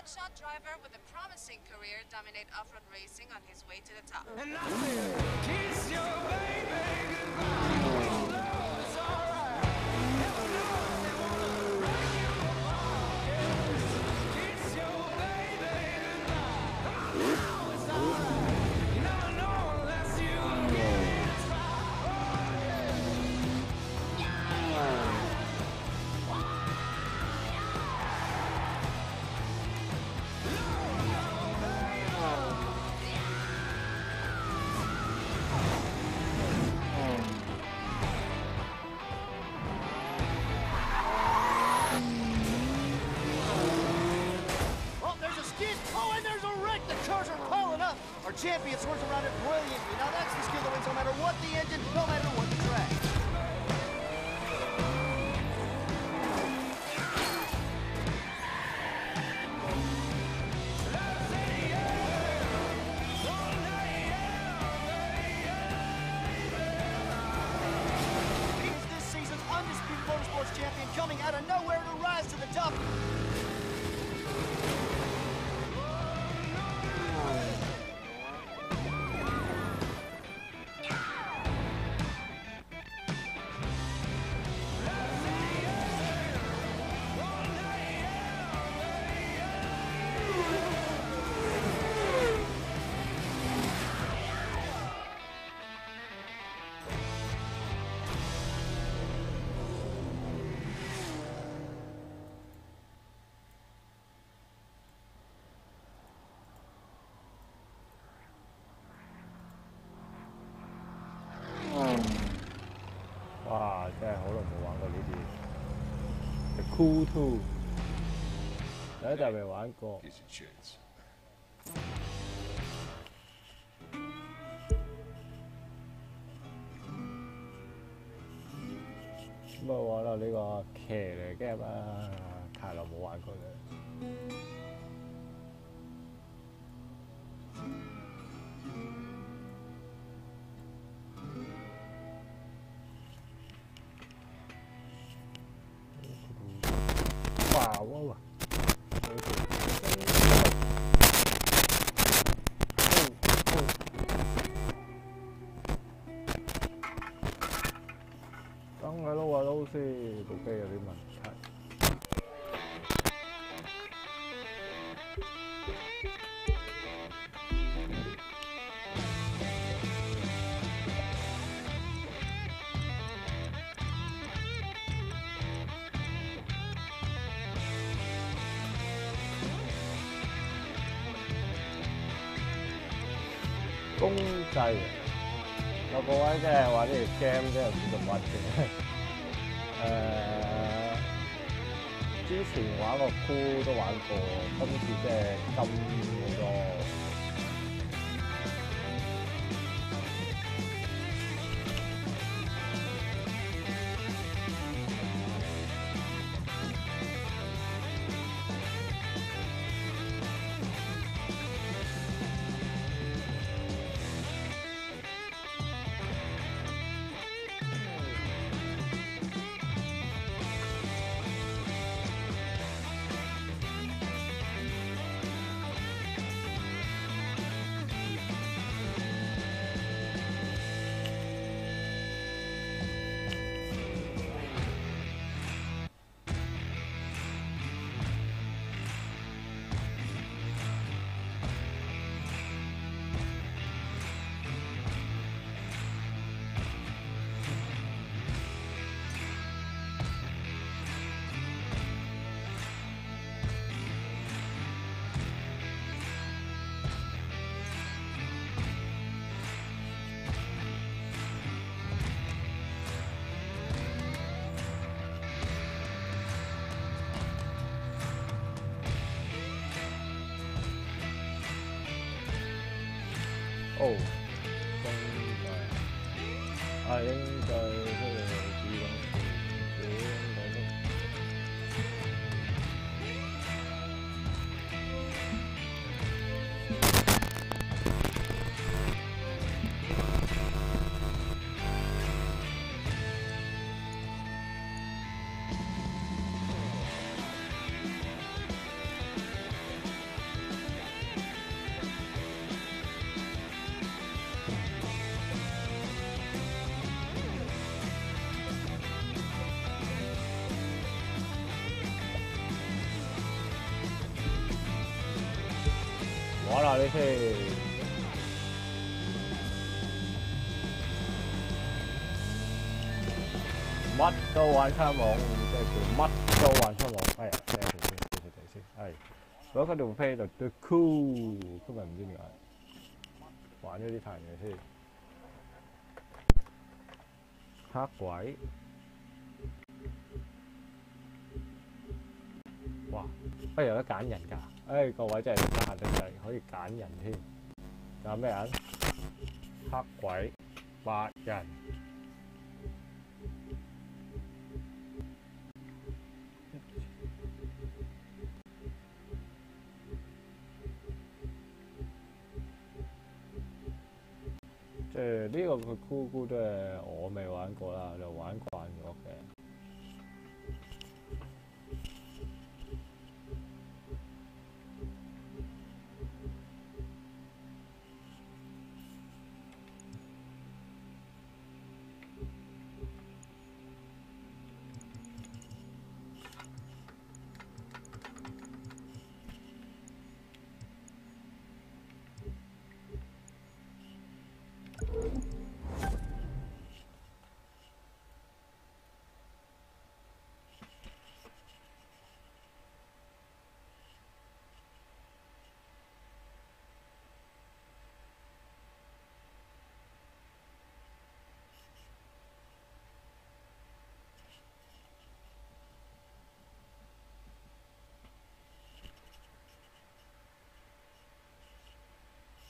hotshot driver with a promising career dominate off-road racing on his way to the top. And I said, kiss your baby goodbye. Oh, no, it's alright. Never know they wanna break you apart. Yeah. Kiss your baby goodbye. Oh, no, it's alright. You never know unless you get tried. Oh, yeah. Our champion swerves around it brilliantly. Now that's the skill that wins no matter what the engine, no matter what the track. He's this season's undisputed motorsports champion, coming out of nowhere to rise to the top.哇！真係好耐冇玩過呢啲。Cool Two， 第一集未玩過。咁啊玩啦呢個騎呢 game 啊，太耐冇玩過啦。哇哇！等佢撈下撈先，部機有啲問題。公仔有個位即係話呢條 game 即係叫做乜嘅？之前玩個 Cool 都玩過，今次即係金嗰個。哦，公仔啊，應該呢個自動選嗰啲。下你先。乜都玩參網，即係叫乜都玩參網。哎呀，聽下先，係。如果嗰度飛就對 cool， 今日唔知點解玩咗啲彈嘢先。黑鬼，哇！不如有得揀人㗎？各位真係得閒得滯，可以揀人添。有咩人？黑鬼8人。呢個佢咕咕都係我未玩過啦，就玩慣咗嘅。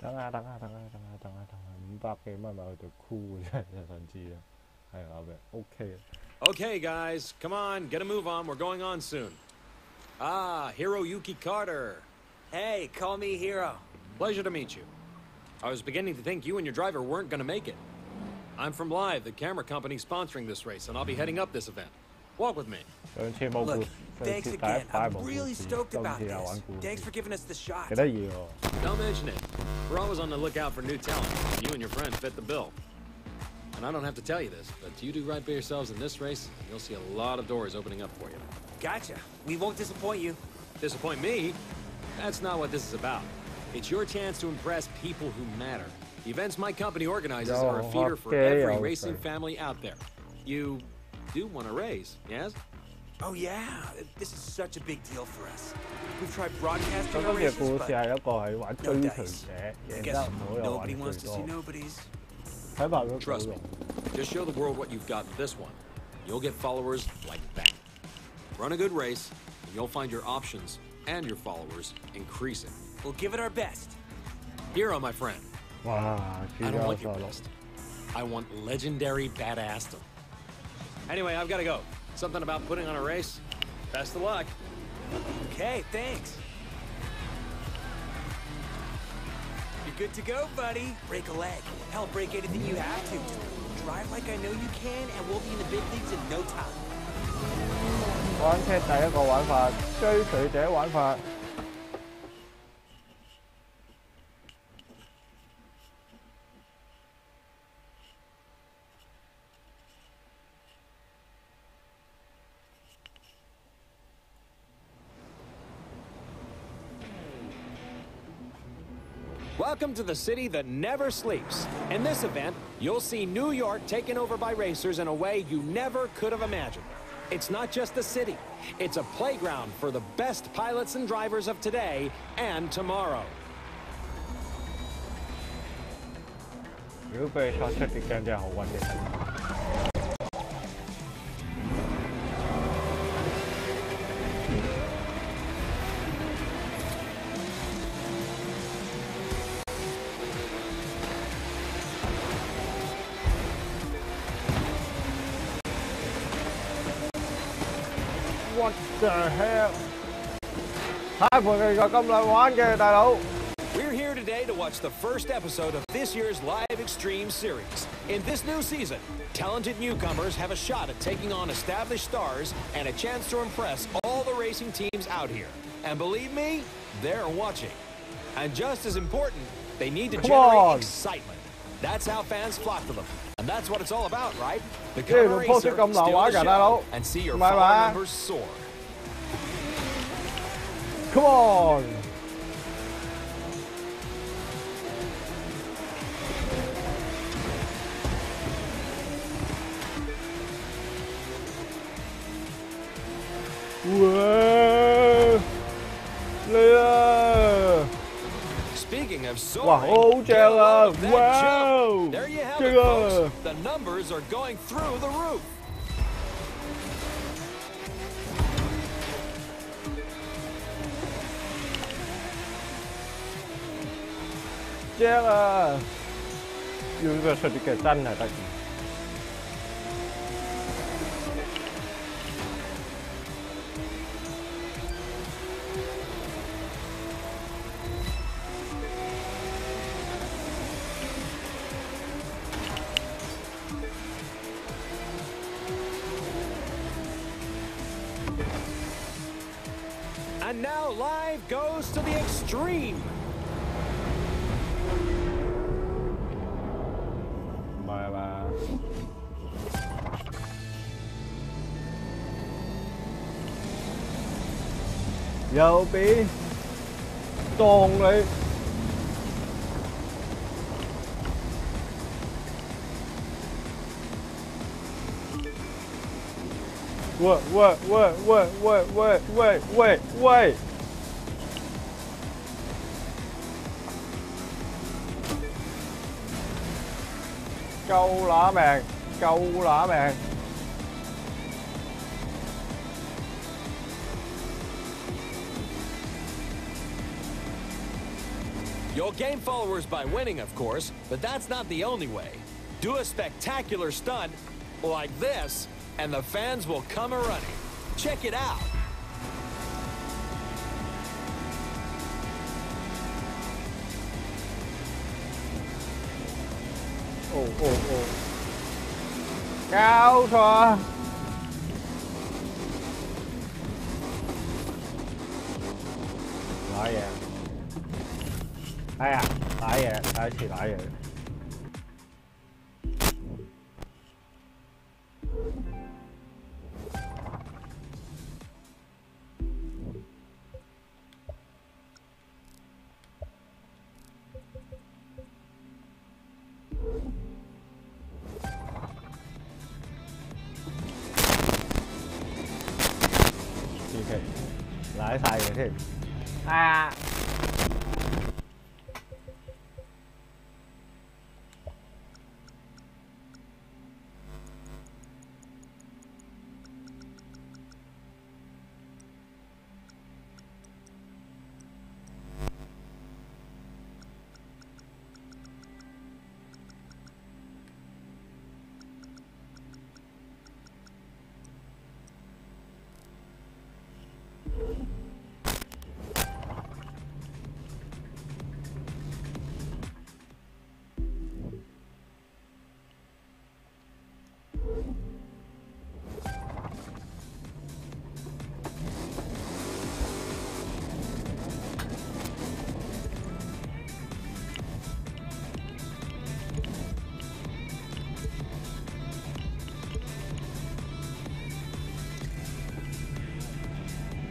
等下，500幾蚊買對酷真係想知啦，係啊，OK。Okay, guys, come on, get a move on. We're going on soon. Ah, Hiroyuki Carter. Hey, call me Hiro. Pleasure to meet you. I was beginning to think you and your driver weren't going to make it. I'm from Live, the camera company sponsoring this race, and I'll be heading up this event. Walk with me. Look, thanks again. I'm really stoked about this. Thanks for giving us the shot. Don't mention it. We're always on the lookout for new talent. You and your friend fit the bill. And I don't have to tell you this, but you do right by yourselves in this race, and you'll see a lot of doors opening up for you. Gotcha. We won't disappoint you. Disappoint me? That's not what this is about. It's your chance to impress people who matter. The events my company organizes are a feeder for every racing family out there. You do want to race, yes? Oh yeah, this is such a big deal for us. We've tried broadcasting our races, but no dice. I guess nobody wants to see nobodies. Trust me, just show the world what you've got in this one. You'll get followers like that. Run a good race, and you'll find your options and your followers increasing. We'll give it our best. Hero, my friend. Wow, I don't want your best. I want legendary badassdom. Anyway, I've got to go. Something about putting on a race. Best of luck. Okay, thanks. You're good to go, buddy. Break a leg. Hell, break anything you have to. Just drive like I know you can, and we'll be in the big leagues in no time. 玩車第一個玩法，追隨者玩法。Welcome to the city that never sleeps. In this event, you'll see New York taken over by racers in a way you never could have imagined. It's not just a city. It's a playground for the best pilots and drivers of today and tomorrow. 如果被刷出啲鏡真係好揾嘅。What the hell？ 太盤其實咁難玩嘅，大佬。 We're here today to watch the first episode of this year's Live Extreme series. In this new season, talented newcomers have a shot at taking on established stars and a chance to impress all the racing teams out here. And believe me, they're watching. And just as important, they need to generate excitement. That's how fans flock to them. And that's what it's all about, right? Become a racer, steal the show, and see your follower numbers soar. Come on! of 哇， soaring. 好正啊！ Get a load of that 哇 jump. There you have it, 正啊！ folks. The numbers are going through the roof. 正啊！要呢個出啲嘅真係得意。And now live goes to the extreme. 唔係啊嘛？右邊當你。喂喂喂喂喂喂喂喂喂！夠乸命，夠乸命！ You'll gain followers by winning, of course, but that's not the only way. Do a spectacular stunt like this, and the fans will come a-running. Check it out. Ồ, ồ, ồ. Cao rồi. Lại vậy. Ai à, lại vậy, lại thì lại vậy. Lại xài rồi thêm. À.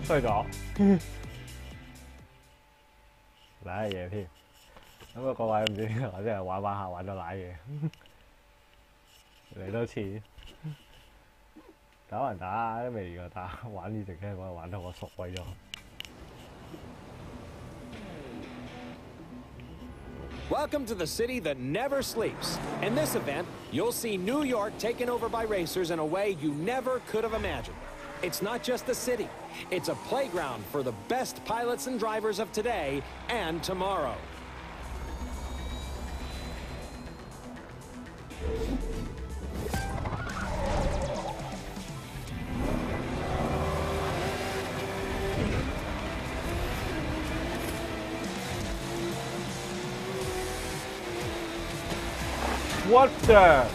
衰咗，舐嘢添。咁啊，各位唔知我真係玩玩下玩到舐嘢，嚟多次，打人打都未㗎，打玩呢隻嘅我玩到我熟鬼咗。Welcome to the city that never sleeps. In this event, you'll see New York taken over by racers in a way you never could have imagined. It's not just a city. It's a playground for the best pilots and drivers of today and tomorrow. What the?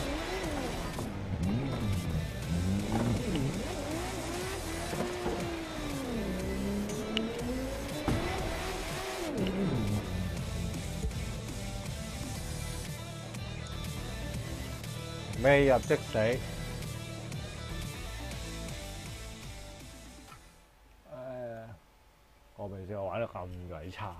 Mê nhập tức sĩ. Có bình thường玩得咁鬼差。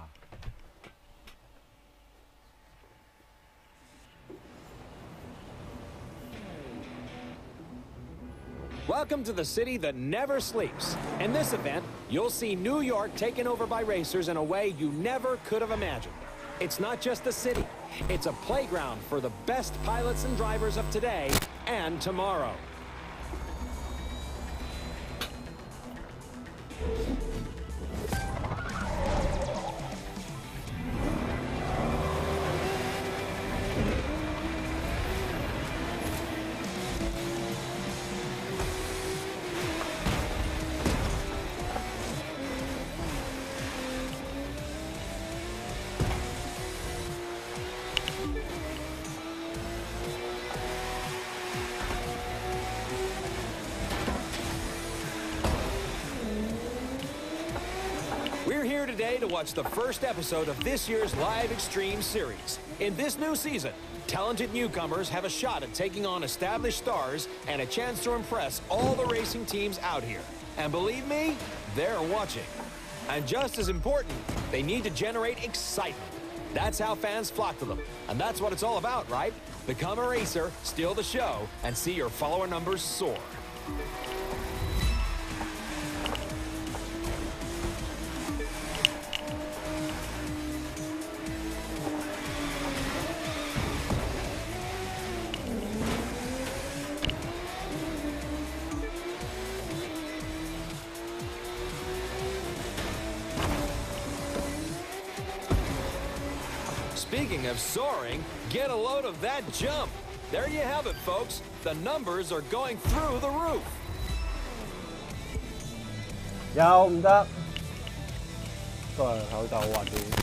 Welcome to the city that never sleeps. In this event, you'll see New York taken over by racers in a way you never could have imagined. It's not just the city. It's a playground for the best pilots and drivers of today and tomorrow. We're here today to watch the first episode of this year's live Extreme series. In this new season, talented newcomers have a shot at taking on established stars and a chance to impress all the racing teams out here. And believe me, they're watching. And just as important, they need to generate excitement. That's how fans flock to them. And that's what it's all about, right? Become a racer, steal the show, and see your follower numbers soar. Speaking of soaring, get a load of that jump. There you have it, folks. The numbers are going through the roof. 又唔得，都係口罩滑啲。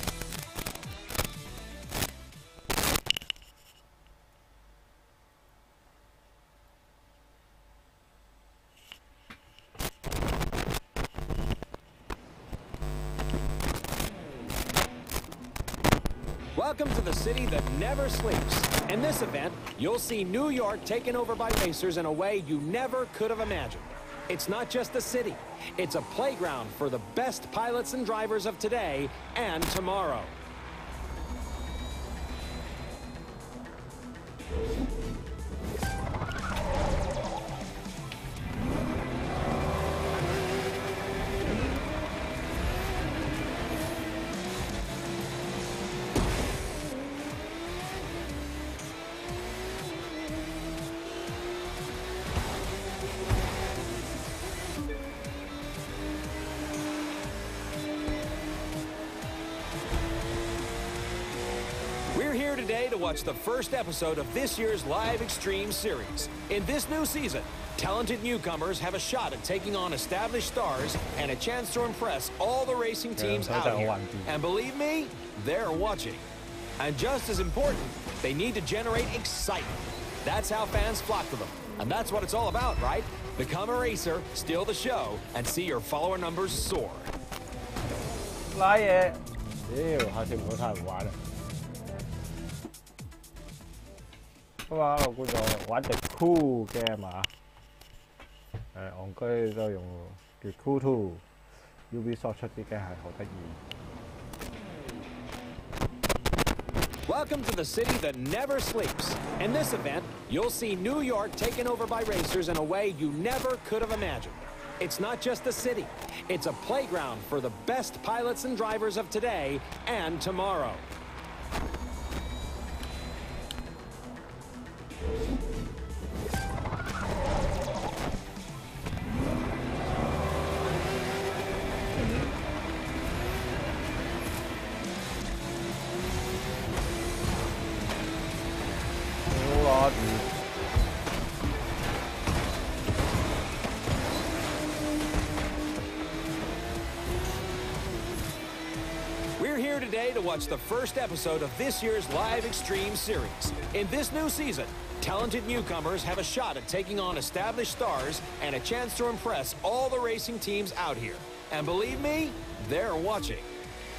Welcome to the city that never sleeps. In this event, you'll see New York taken over by racers in a way you never could have imagined. It's not just the city. It's a playground for the best pilots and drivers of today and tomorrow. We're here today to watch the first episode of this year's live Extreme series. In this new season, talented newcomers have a shot at taking on established stars and a chance to impress all the racing teams out here. And believe me, they're watching. And just as important, they need to generate excitement. That's how fans flock to them. And that's what it's all about, right? Become a racer, steal the show, and see your follower numbers soar. 拉嘢，屌，下次唔好太唔玩啦。咁啊，我估咗玩隻 cool game 啊，戇居都用叫 cool two，Ubisoft 出啲 game 係好得意。Welcome to the city that never sleeps. In this event, you'll see New York taken over by racers in a way you never could have imagined. It's not just the city. It's a playground for the best pilots and drivers of today and tomorrow. We're here today to watch the first episode of this year's live Extreme series. In this new season, talented newcomers have a shot at taking on established stars and a chance to impress all the racing teams out here. And believe me, they're watching.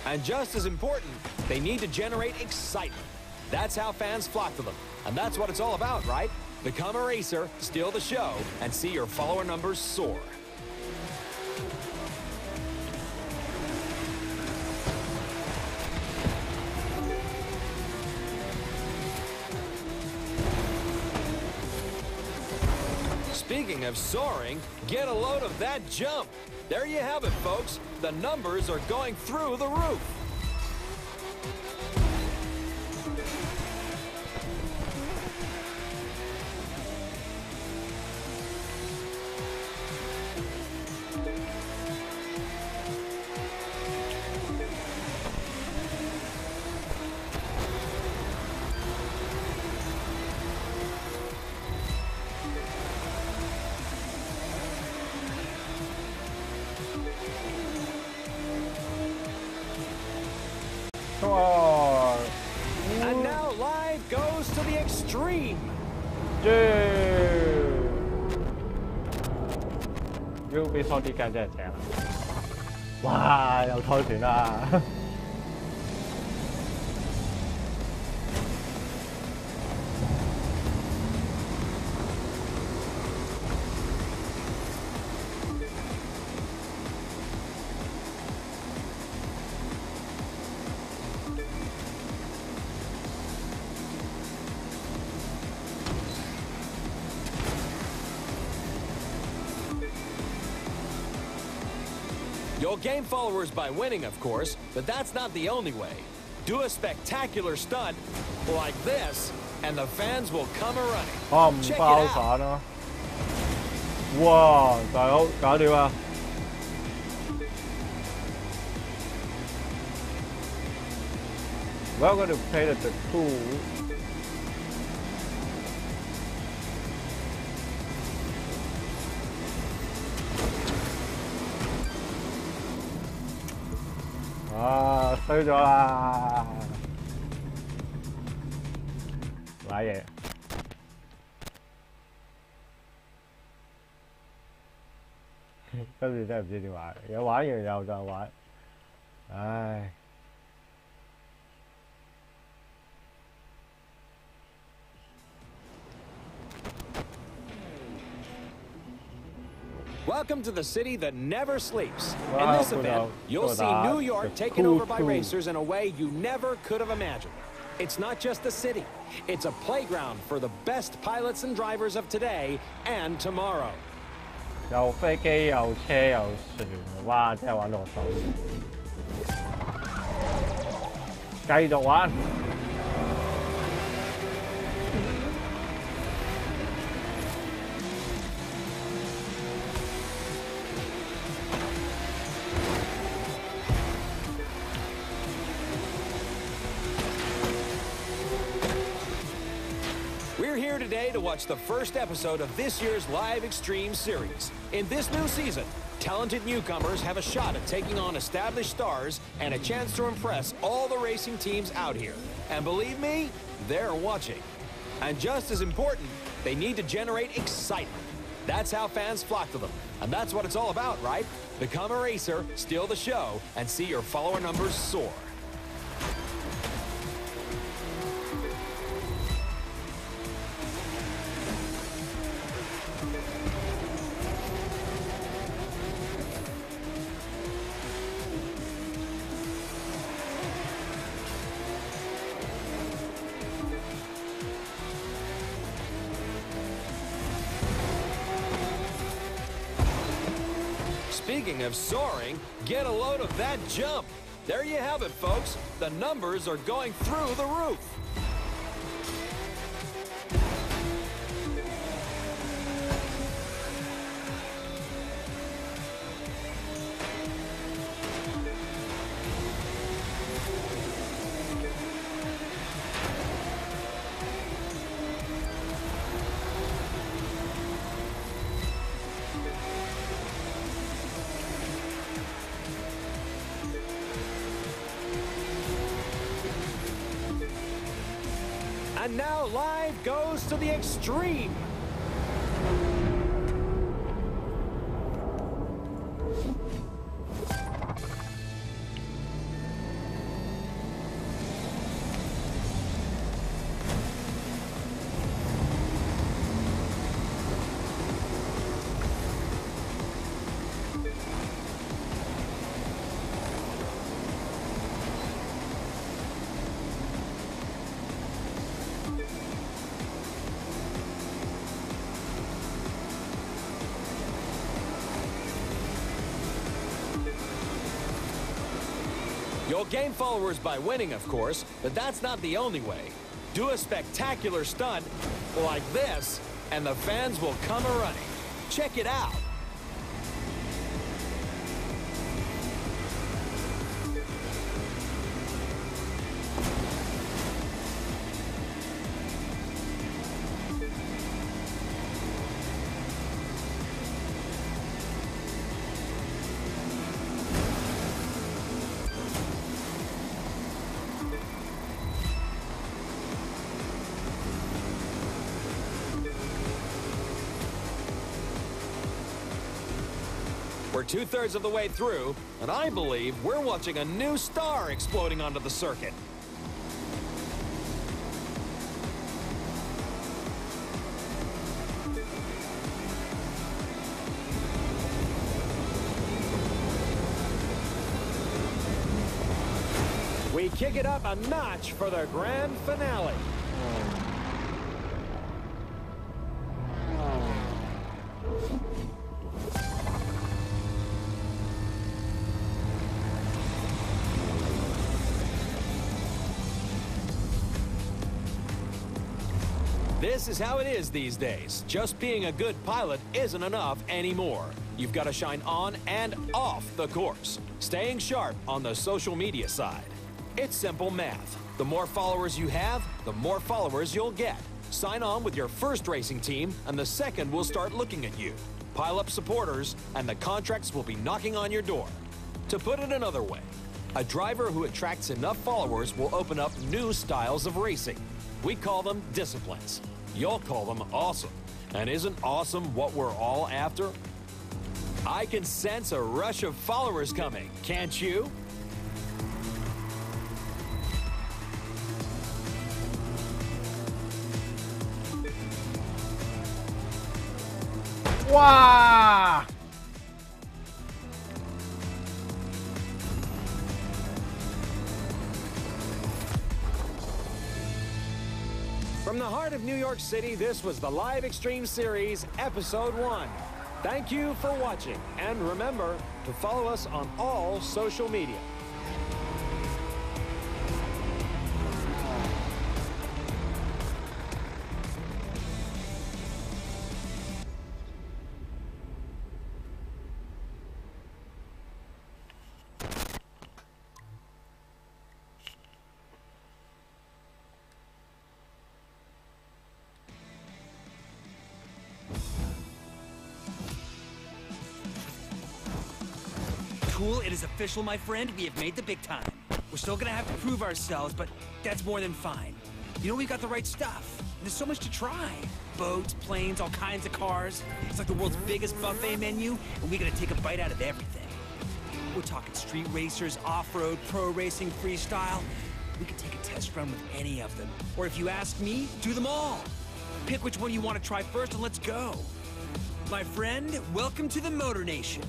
And just as important, they need to generate excitement. That's how fans flock to them. And that's what it's all about, right? Become a racer, steal the show, and see your follower numbers soar. Speaking of soaring, get a load of that jump. There you have it, folks. The numbers are going through the roof. Come on. And now live goes to the extreme. 要俾多啲雞真係正啦！哇，又拖船啦！You'll gain followers by winning, of course, but that's not the only way. Do a spectacular stunt like this, and the fans will come a-running. 哦，唔 Check 爆 it out. 反啊！哇，大佬搞掂啊！Welcome to play the cool. 啊，衰咗啦！賴嘢，跟住真係唔知點玩，有玩完又再玩，唉。Welcome to the city that never sleeps. In Wow, this event, you'll see New York taken over by racers in a way you never could have imagined. It's not just a city. It's a playground for the best pilots and drivers of today and tomorrow. 又飛機又車又船，哇！真係玩到我手軟。繼續玩。We're here today to watch the first episode of this year's live Extreme series. In this new season, talented newcomers have a shot at taking on established stars and a chance to impress all the racing teams out here. And believe me, they're watching. And just as important, they need to generate excitement. That's how fans flock to them. And that's what it's all about, right? Become a racer, steal the show, and see your follower numbers soar. Speaking of soaring, get a load of that jump. There you have it, folks. The numbers are going through the roof. And now live goes to the extreme. You'll gain followers by winning, of course, but that's not the only way. Do a spectacular stunt like this, and the fans will come a-running. Check it out. We're 2/3 of the way through, and I believe we're watching a new star exploding onto the circuit. We kick it up a notch for the grand finale. This is how it is these days. Just being a good pilot isn't enough anymore. You've got to shine on and off the course, staying sharp on the social media side. It's simple math. The more followers you have, the more followers you'll get. Sign on with your first racing team, and the second will start looking at you. Pile up supporters, and the contracts will be knocking on your door. To put it another way, a driver who attracts enough followers will open up new styles of racing. We call them disciplines. You'll call them awesome. And isn't awesome what we're all after? I can sense a rush of followers coming, can't you? Wow! From the heart of New York City, this was the Live Extreme Series, Episode 1. Thank you for watching, and remember to follow us on all social media. Cool, it is official, my friend. We have made the big time. We're still gonna have to prove ourselves, but that's more than fine. You know, we've got the right stuff. There's so much to try. Boats, planes, all kinds of cars. It's like the world's biggest buffet menu, and we gotta take a bite out of everything. We're talking street racers, off-road, pro racing, freestyle. We could take a test run with any of them. Or if you ask me, do them all. Pick which one you want to try first and let's go. My friend, welcome to the Motor Nation.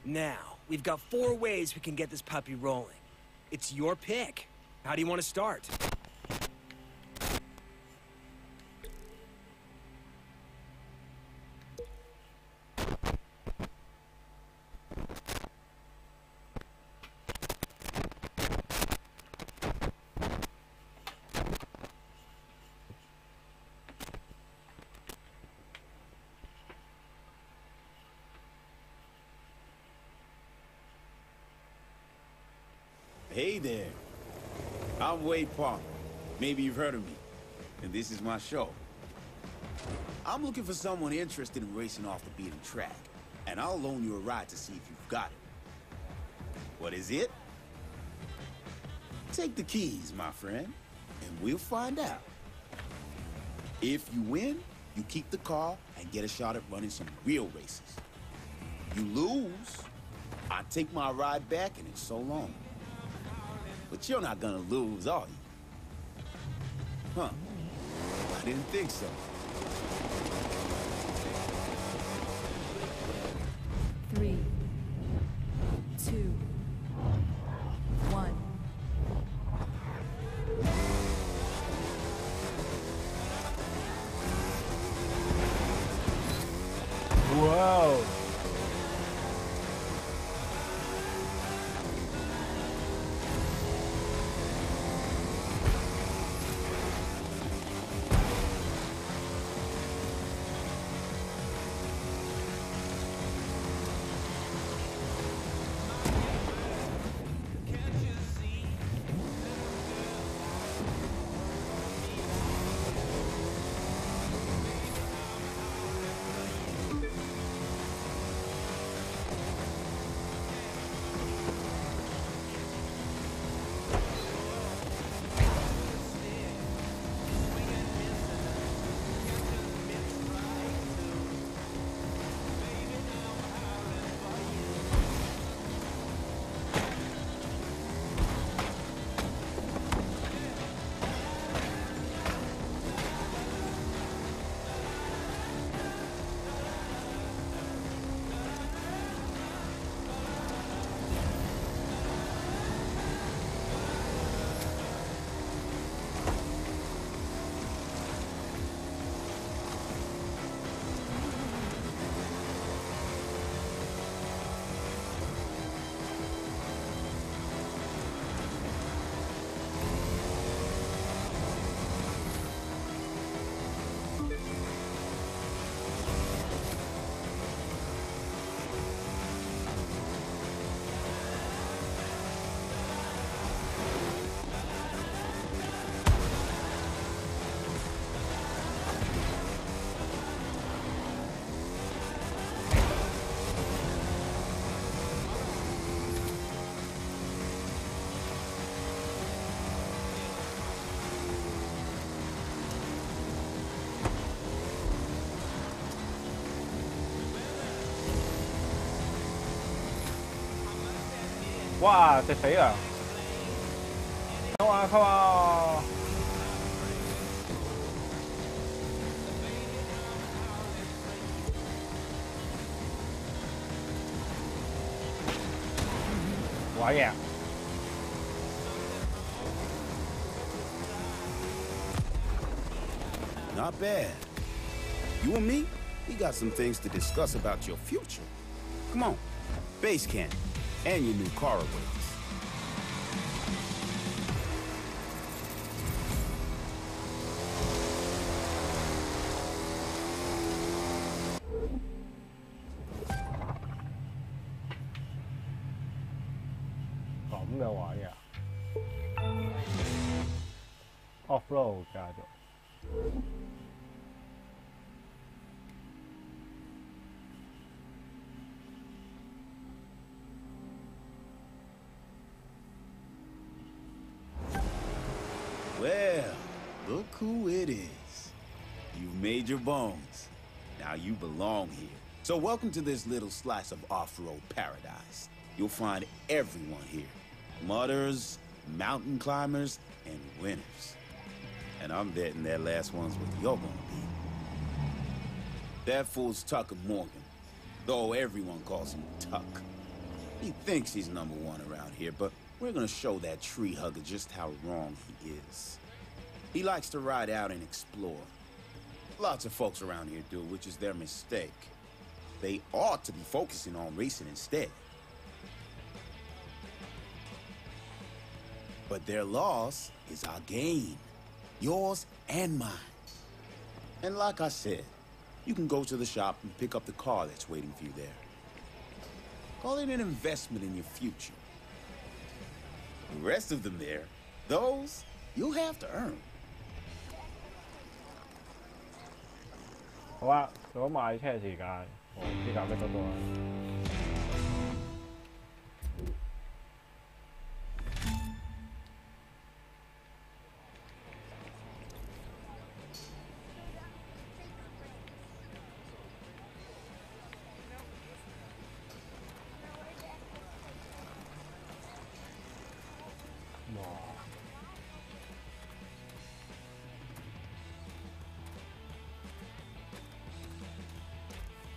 Now, we've got 4 ways we can get this puppy rolling. It's your pick. How do you want to start? Hey there. I'm Wade Parker. Maybe you've heard of me. And this is my show. I'm looking for someone interested in racing off the beaten track. And I'll loan you a ride to see if you've got it. What is it? Take the keys, my friend, and we'll find out. If you win, you keep the car and get a shot at running some real races. You lose, I take my ride back and it's so long. But you're not gonna lose, are you? Huh. I didn't think so. Three, 2, 1. Whoa! 哇，食死啊！Come on, come on！玩嘢。Not bad. You and me, we got some things to discuss about your future. Come on, base camp, and your new car awaits. Off-road 加咗。Well, look who it is. You've made your bones. Now you belong here. So welcome to this little slice of off-road paradise. You'll find everyone here. Mudders, mountain climbers, and winners. And I'm betting that last one's what you're gonna be. That fool's Tucker Morgan, though everyone calls him Tuck. He thinks he's #1 around here, but we're gonna show that tree hugger just how wrong he is. He likes to ride out and explore. Lots of folks around here do, which is their mistake. They ought to be focusing on racing instead. But their loss is our gain. Yours and mine. And like I said, you can go to the shop and pick up the car that's waiting for you there. Call it an investment in your future. The rest of them there, those you'll have to earn. 好啊，想買車時間，我啲架咩得到啊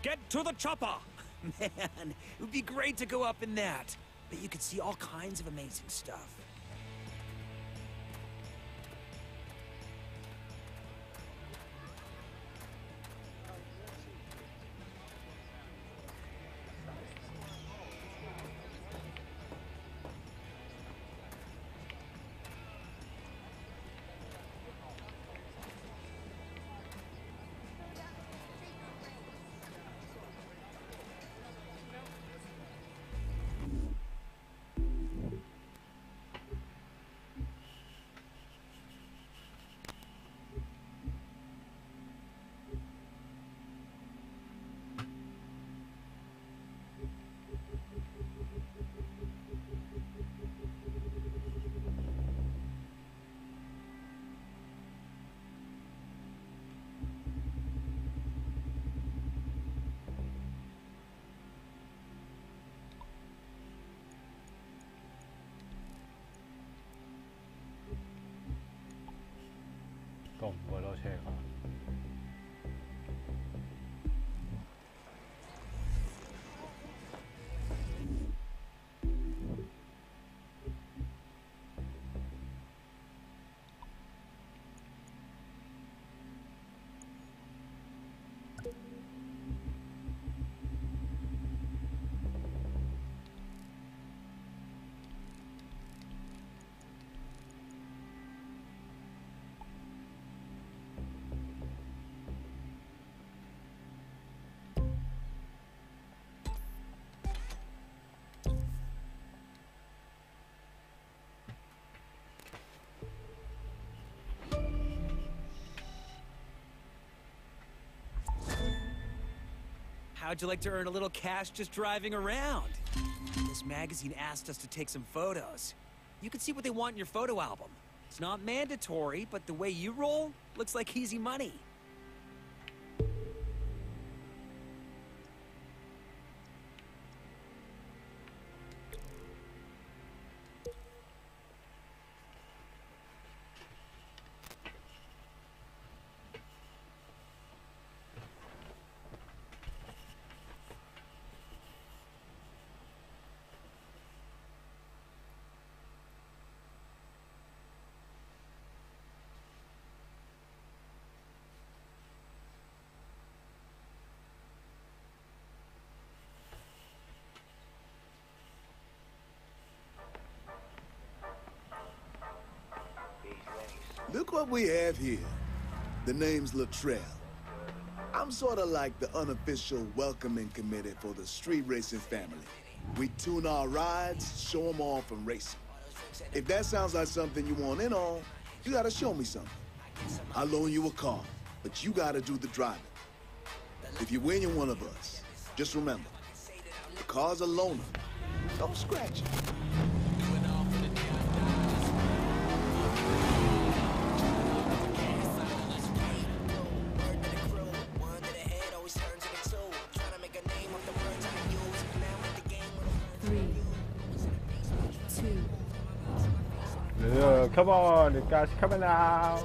？Get to the chopper! Man, it would be great to go up in that. But you could see all kinds of amazing stuff.都唔會攞車㗎。How'd you like to earn a little cash just driving around? This magazine asked us to take some photos. You can see what they want in your photo album. It's not mandatory, but the way you roll looks like easy money. what we have here? The name's Latrell. I'm sort of like the unofficial welcoming committee for the street racing family. We tune our rides, show them off, and race 'em. If that sounds like something you want in on, you gotta show me something. I'll loan you a car, but you gotta do the driving. If you win, you're one of us. Just remember, the car's a loaner. Don't scratch it. Come on, the guy's coming out.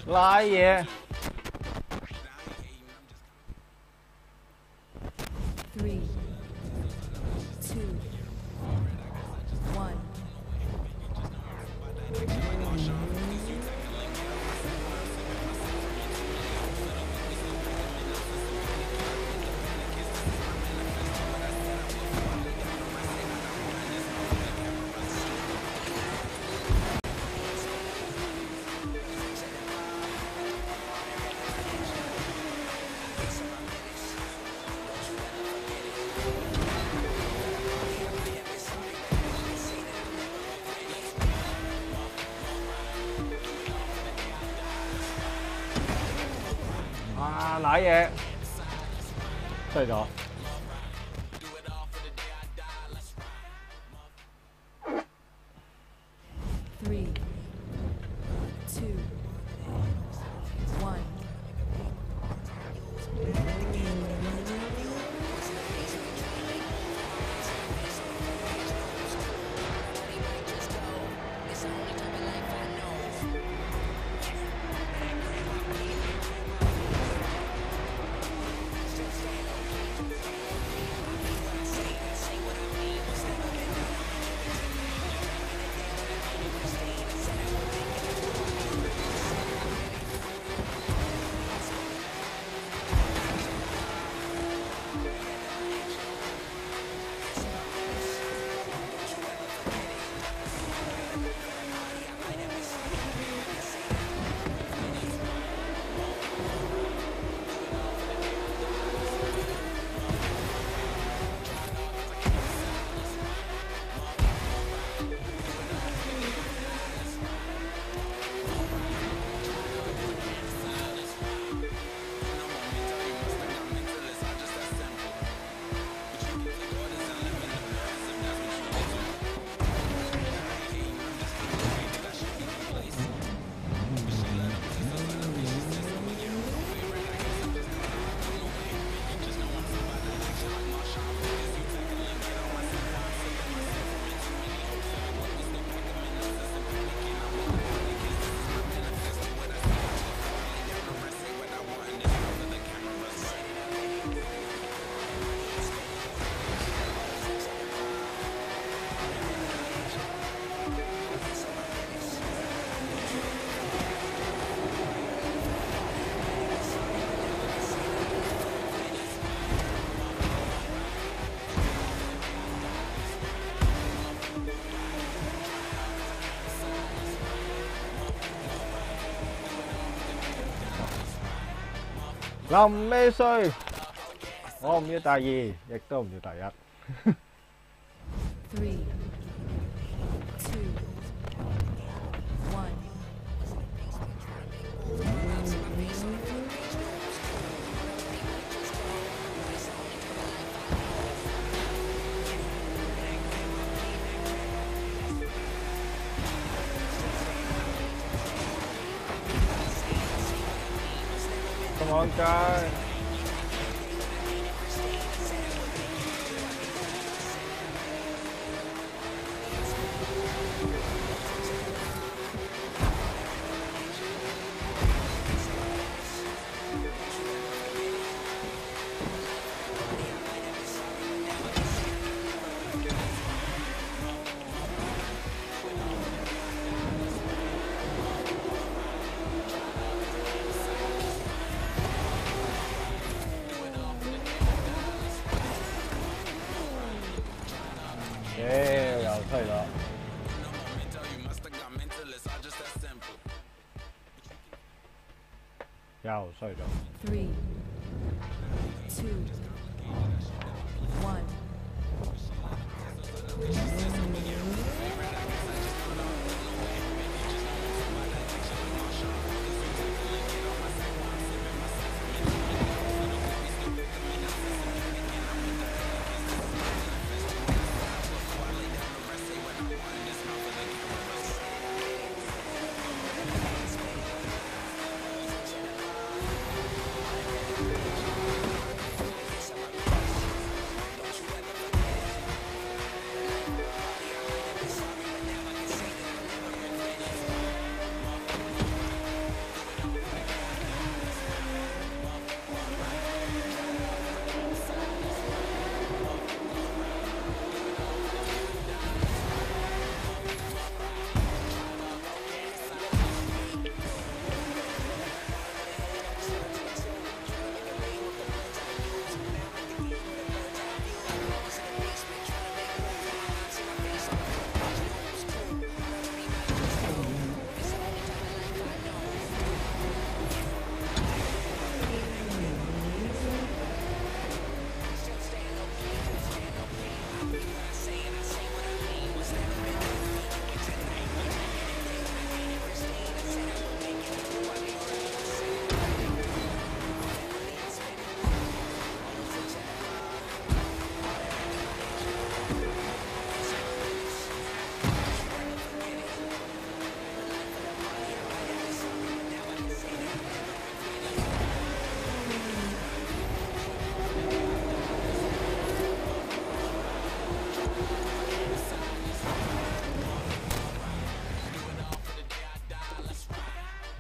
Lại vậy. 3, 2, 1. Lại vậy. Sai rồi. Three, 2, 1. Lòng mê sơi. Không như tài gì, giặc tôm như tài ắt. 3, 2, 1. on guys.又出嚟啦！又衰咗。3, 2, 1.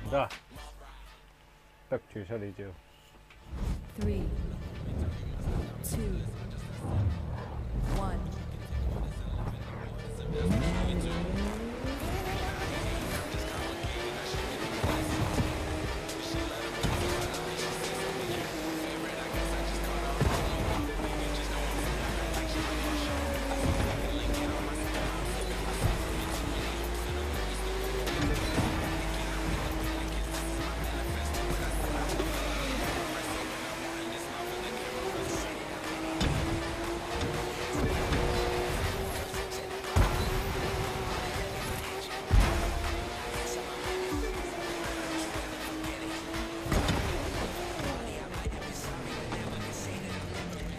唔得，逼住出呢招。3, 2, 1.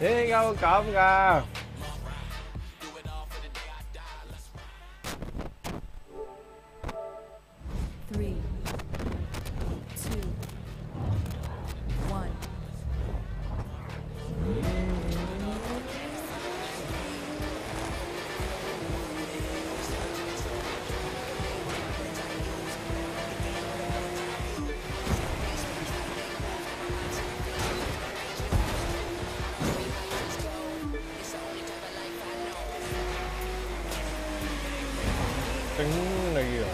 點解會咁㗎？Three, 2, 1. Tính này à?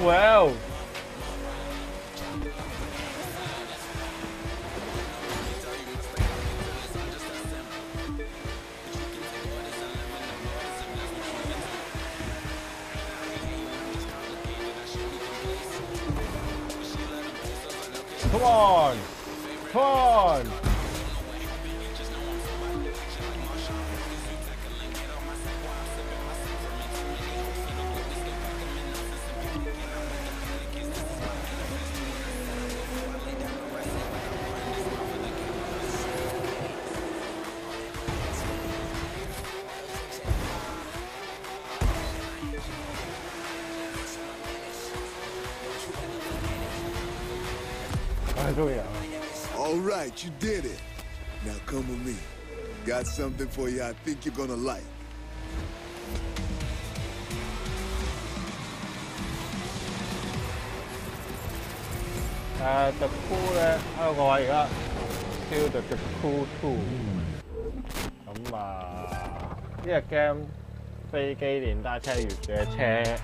Wow. Come on! Come on! All right, you did it. Now come with me. Got something for you I think you're gonna like. The Cool 咧，我而家叫做 The Cool 2。咁啊，呢隻 game 飛機、電單車、越野車、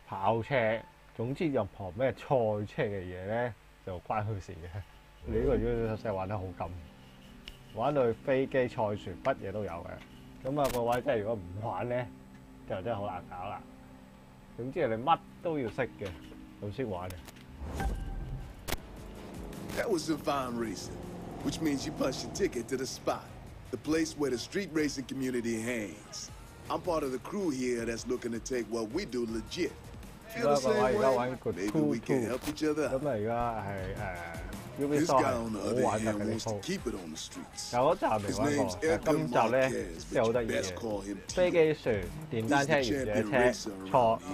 跑車，總之任何咩賽車嘅嘢咧，就關佢事嘅。你呢個要真係玩得好禁，玩到飛機、賽船乜嘢都有嘅。咁啊，各位真係如果唔玩咧，就真係好難搞啦。總之你乜都要識嘅，咁先玩嘅。 That was some fine racing, which means you punched your ticket to the spot, the place where the street racing community hangs. I'm part of the crew here that's looking to take what we do legit. Feel the same way? Maybe we can help each other out. 咁啊，而家係This Ubisoft guy on the 好 other 玩嘅 hand 嗰啲 wants to 鋪。 keep it on the streets. 有嗰集未 His 玩過， name's 但係 Edgar 今集咧 Marquez, 真係好 but 得 you 意 best 嘅。 call him 飛 T. 機船、電單車、越野車、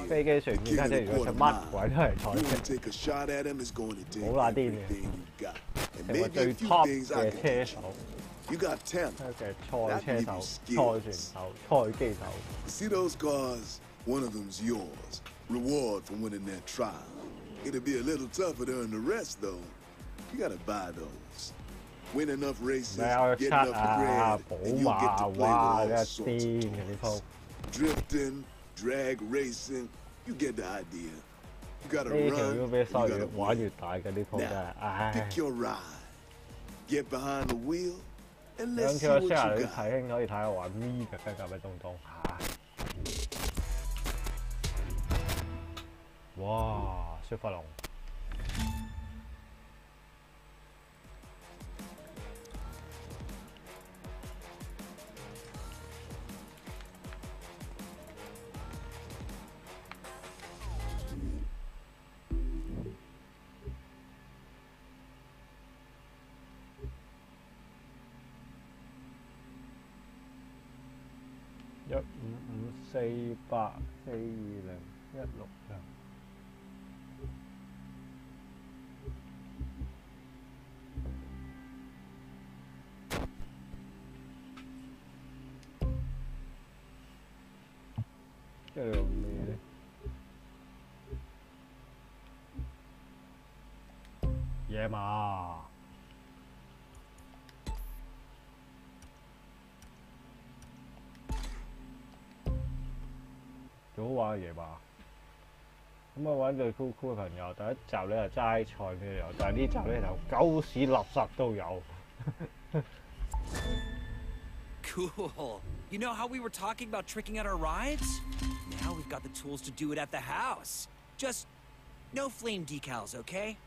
飛機船、電單車、越野車，乜鬼都係賽 You 車 can。take a shot at him, it's going to take 好撚癲嘅， everything you got. And 成為 maybe 最 a few top things 嘅 I 車 can teach 手， you. You got talent. 嘅賽車手、賽船手、賽機手。 You see those cars? One of them's yours. Reward for winning that trial. It'll be a little tougher to earn the rest, though. You gotta buy those. Win enough races, 咩有 get 七 enough 啊、 bread, 寶 and you'll get 馬 to play 哇， with 真 all 係 sorts 癲 of 嘅呢鋪。 drifting, drag racing. You get the idea. You gotta 呢條 run, and you Ubisoft 越 gotta 玩 win. 越大嘅呢鋪真係， Now, 唉。 pick your ride. Get behind the wheel, and 兩 let's see 條 what share you 你 got. 睇兄可以睇我玩咪嘅跟咁嘅東東嚇。哇！雪佛龍。 15548420160。即係用咩咧？野馬。 幾好玩嘅嘢吧？咁啊玩最酷嘅朋友，第一集咧就齋菜嘅有，但係呢集咧就狗屎垃圾都有。Cool. You know how we were talking about tricking out our rides? Now we've got the tools to do it at the house. Just no flame decals, okay?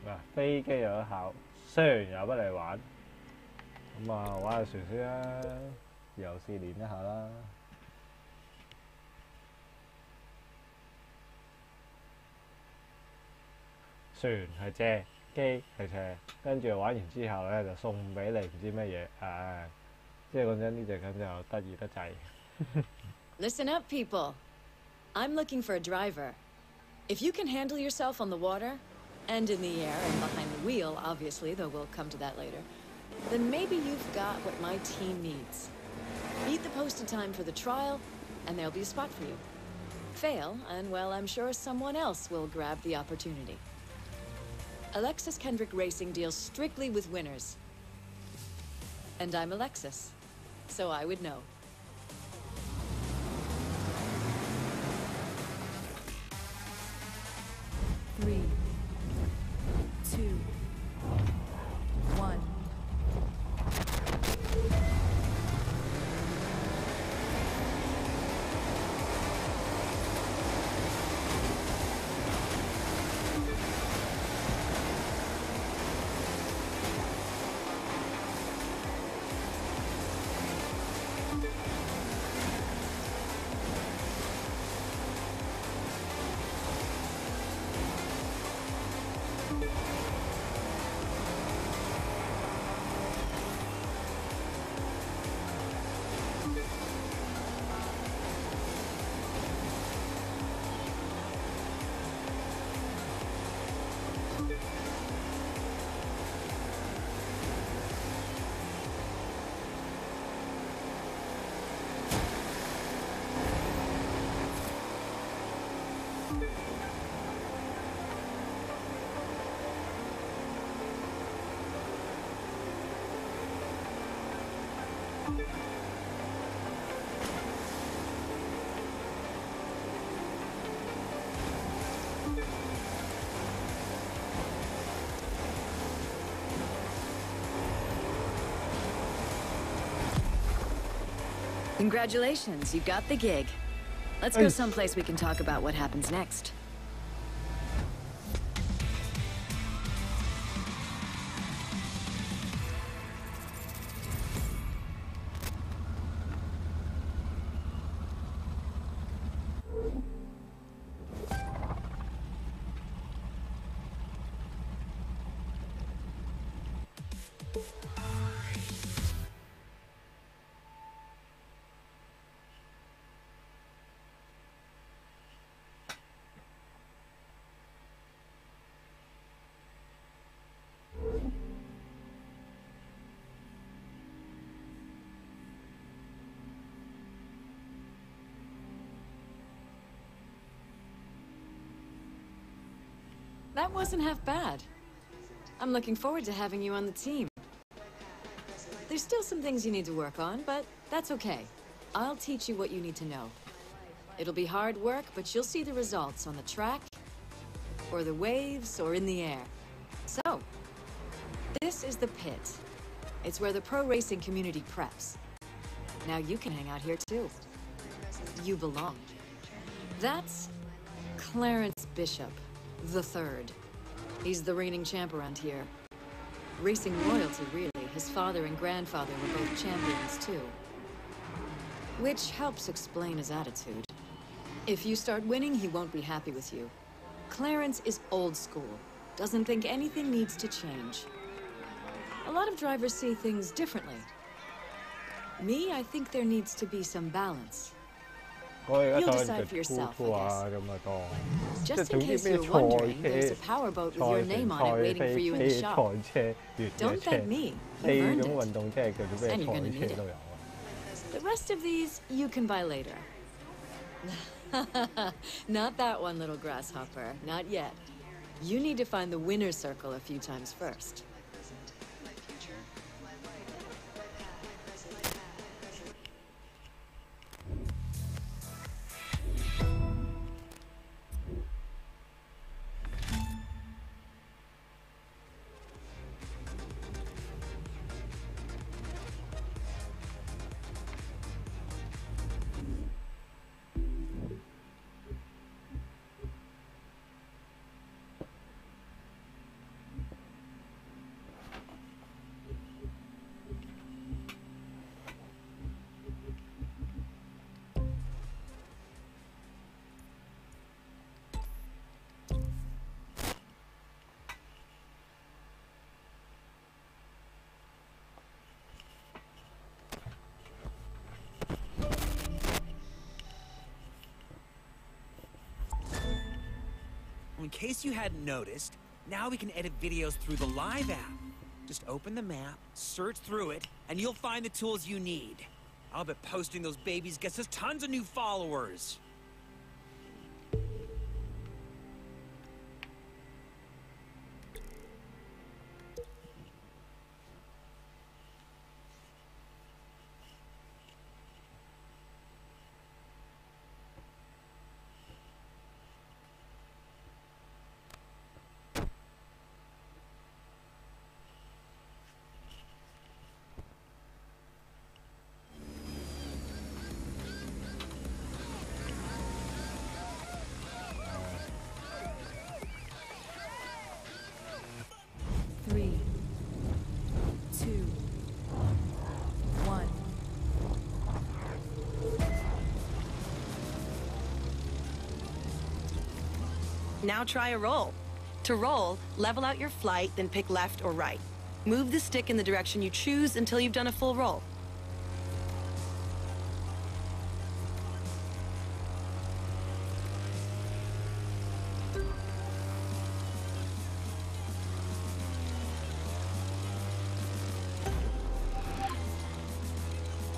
嗱，飛機有得考，船有得嚟玩。 咁啊，玩下船先啦，又試練一下啦。船係借，機係斜，跟住玩完之後咧就送俾你唔知乜嘢，即係講真呢隻咁就得意得滯。Listen up, people. I'm looking for a driver. If you can handle yourself on the water, and in the air, and behind the wheel, obviously, though we'll come to that later, then maybe you've got what my team needs. Meet the posted time for the trial, and there'll be a spot for you. Fail, and well, I'm sure someone else will grab the opportunity. Alexis Kendrick Racing deals strictly with winners. And I'm Alexis, so I would know. Three, two, one. Congratulations, you got the gig. Let's go someplace we can talk about what happens next. That wasn't half bad. I'm looking forward to having you on the team. There's still some things you need to work on, but that's okay. I'll teach you what you need to know. It'll be hard work, but you'll see the results on the track, or the waves, or in the air. So, this is the pit. It's where the pro racing community preps. Now you can hang out here too. You belong. That's Clarence Bishop the Third. He's the reigning champ around here. Racing royalty, really. His father and grandfather were both champions too. Which helps explain his attitude. If you start winning, he won't be happy with you. Clarence is old school. Doesn't think anything needs to change. A lot of drivers see things differently. Me, I think there needs to be some balance. You'll decide for yourself, I guess. Just in case you're wondering, there's a powerboat with your name on it waiting for you in the shop. Don't thank me. You've earned it. And you're gonna need it. The rest of these, you can buy later. Not that one, little grasshopper. Not yet. You need to find the winner's circle a few times first. In case you hadn't noticed, now we can edit videos through the Live app. Just open the map, search through it, and you'll find the tools you need. I'll bet posting those babies gets us tons of new followers. Now try a roll. To roll, level out your flight, then pick left or right. Move the stick in the direction you choose until you've done a full roll.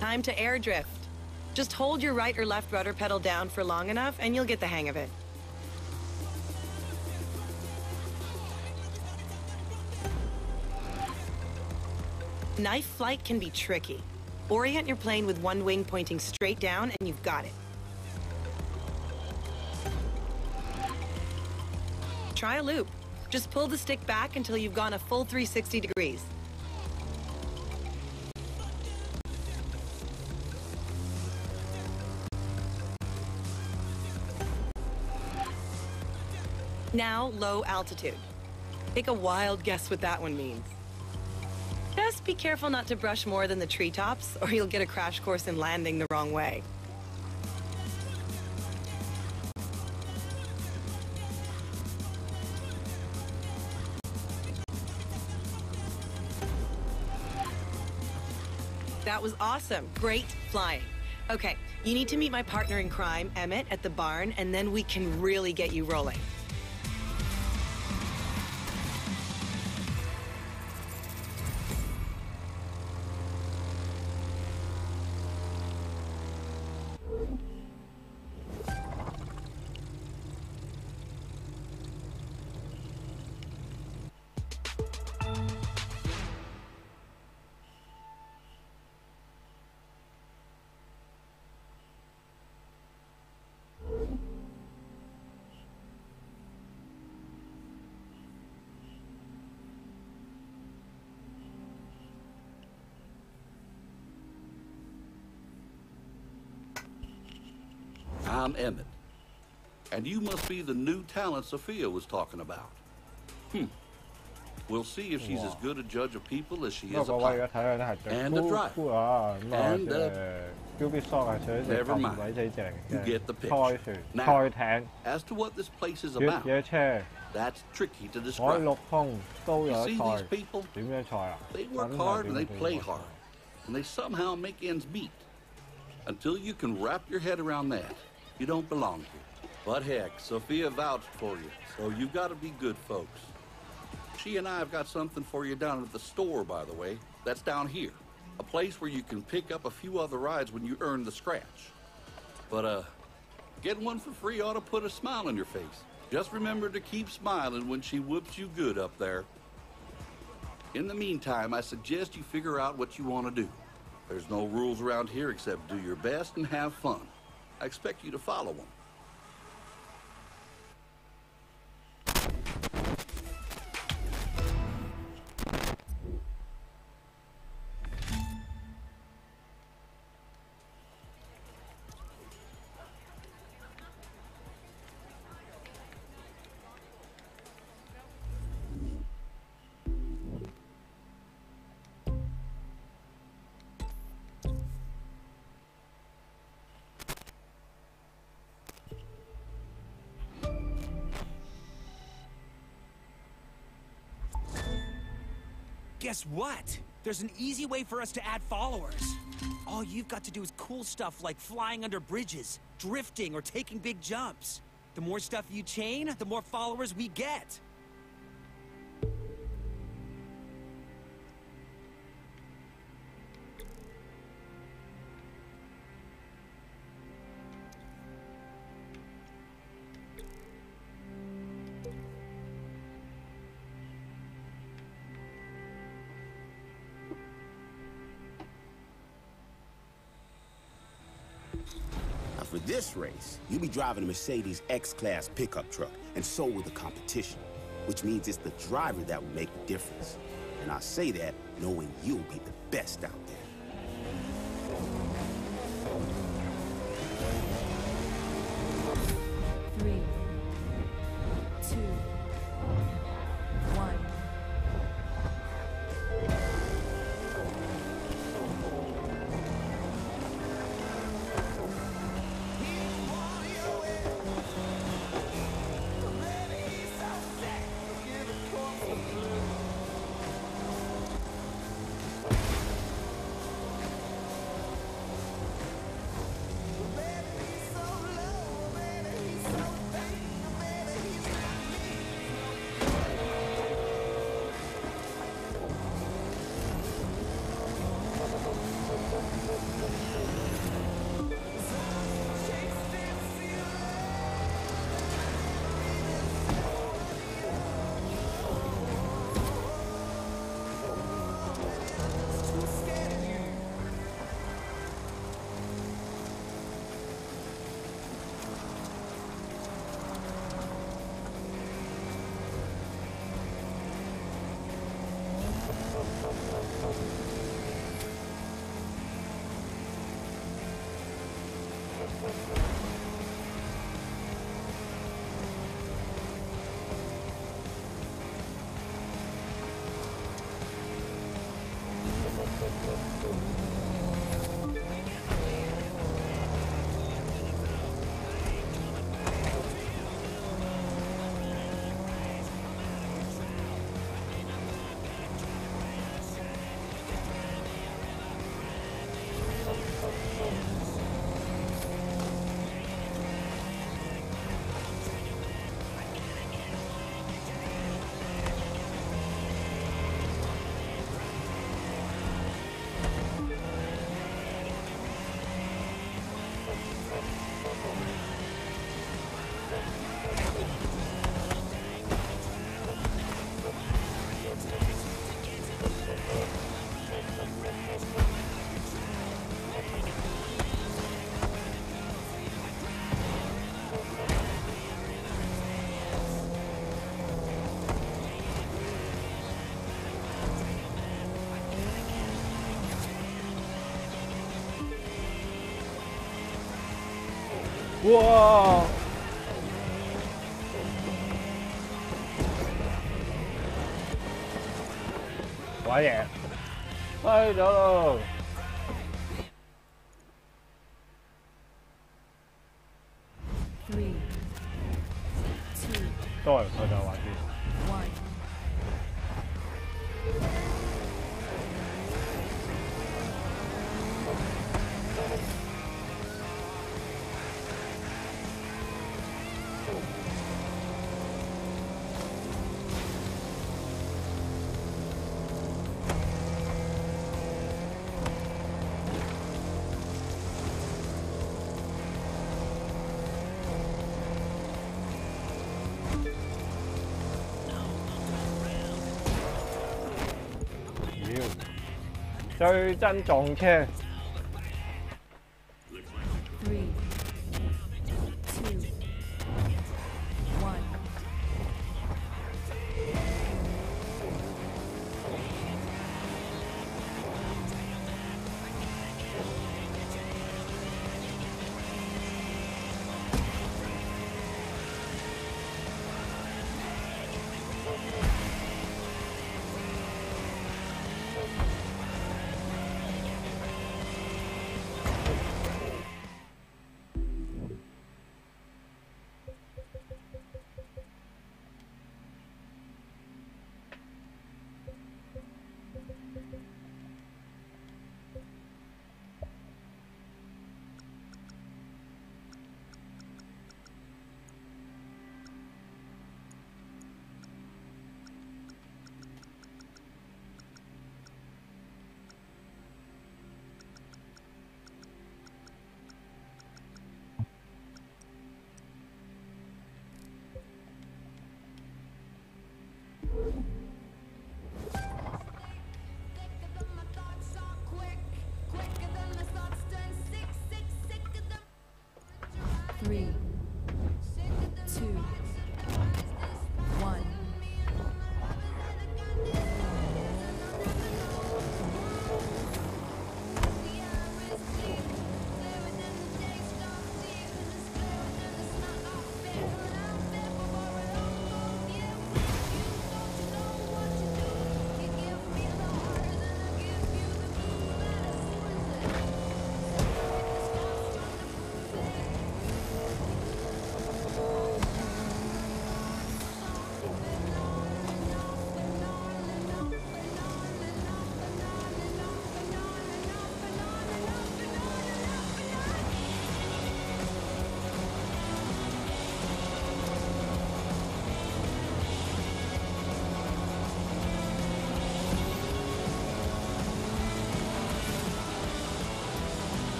Time to air drift. Just hold your right or left rudder pedal down for long enough and you'll get the hang of it. Knife flight can be tricky. Orient your plane with one wing pointing straight down and you've got it. Try a loop. Just pull the stick back until you've gone a full 360 degrees. Now, low altitude. Take a wild guess what that one means. Just be careful not to brush more than the treetops, or you'll get a crash course in landing the wrong way. That was awesome. Great flying. Okay, you need to meet my partner in crime, Emmett, at the barn, and then we can really get you rolling. I'm Emmett. And you must be the new talent Sophia was talking about. We'll see if she's as good a judge of people as she is a pilot. And a driver. And never mind. You get the picture. Now, as to what this place is about, that's tricky to describe. You see these people? They work hard and they play hard. And they somehow make ends meet. Until you can wrap your head around that, you don't belong here. But heck, Sophia vouched for you, so you've got to be good folks. She and I have got something for you down at the store, by the way. That's down here. A place where you can pick up a few other rides when you earn the scratch. But, getting one for free ought to put a smile on your face. Just remember to keep smiling when she whoops you good up there. In the meantime, I suggest you figure out what you want to do. There's no rules around here except do your best and have fun. I expect you to follow them. Guess what? There's an easy way for us to add followers. All you've got to do is cool stuff like flying under bridges, drifting, or taking big jumps. The more stuff you chain, the more followers we get. For this race, you'll be driving a Mercedes X-Class pickup truck, and so will the competition, which means it's the driver that will make the difference. And I say that knowing you'll be the best out there. Three, two, one. 哇！玩嘢，嗨咗咯！都係佢就玩啲。最真撞車。3, 2, 1.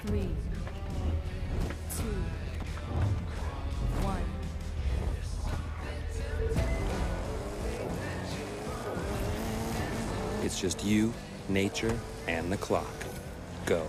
3, 2, 1. It's just you, nature, and the clock. Go.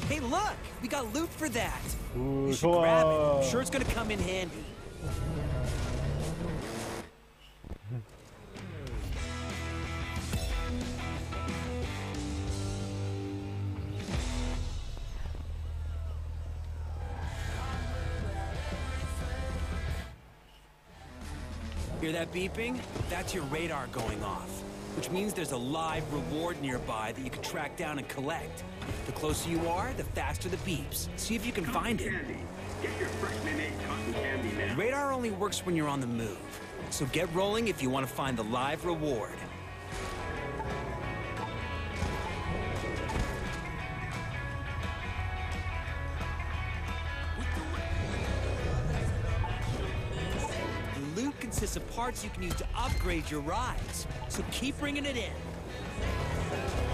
Hey, look! We got loot for that. Ooh, You should grab it. I'm sure it's gonna come in handy. Hear that beeping? That's your radar going off, which means there's a live reward nearby that you can track down and collect. The closer you are, the faster the beeps. See if you can find it. Get your freshly made cotton candy now. Radar only works when you're on the move, so get rolling if you want to find the live reward. The loot consists of parts you can use to upgrade your rides, so keep bringing it in.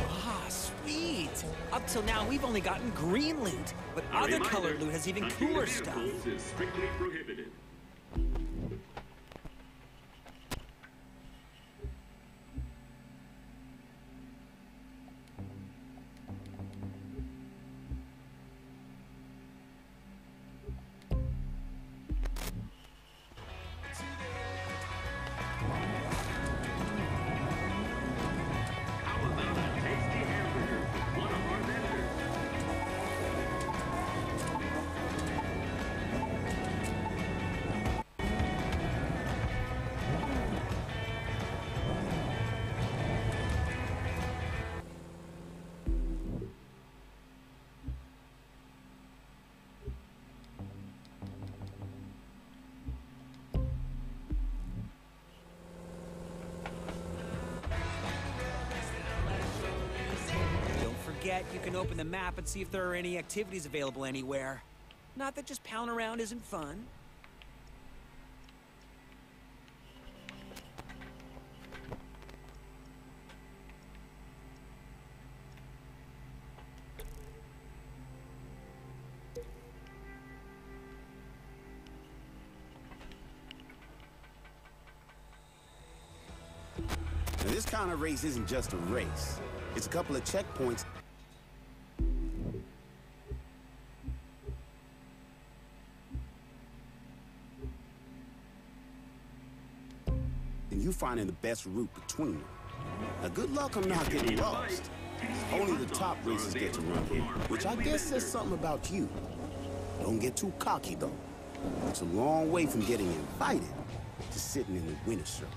Ah, sweet! Up till now, we've only gotten green loot, but other colored loot has even cooler stuff. Is strictly prohibited. You can open the map and see if there are any activities available anywhere. Not that just pounding around isn't fun. Now, this kind of race isn't just a race. It's a couple of checkpoints. And you finding the best route between them. Now, good luck on not getting lost. Only the top racers get to run here, which I guess says something about you. Don't get too cocky, though. It's a long way from getting invited to sitting in the winner's circle.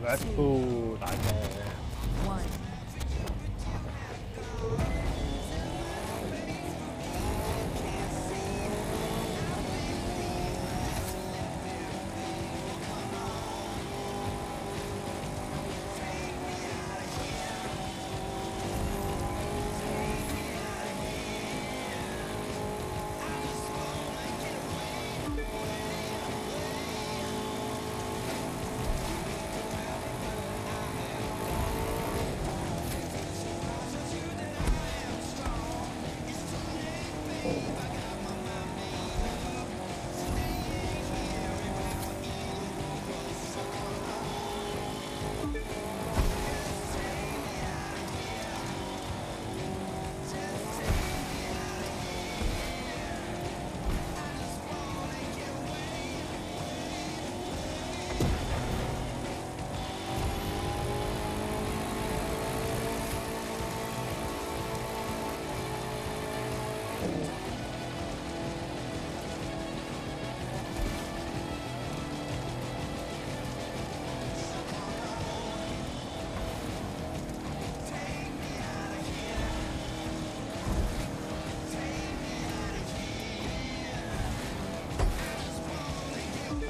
Let's go, đại bò. 1.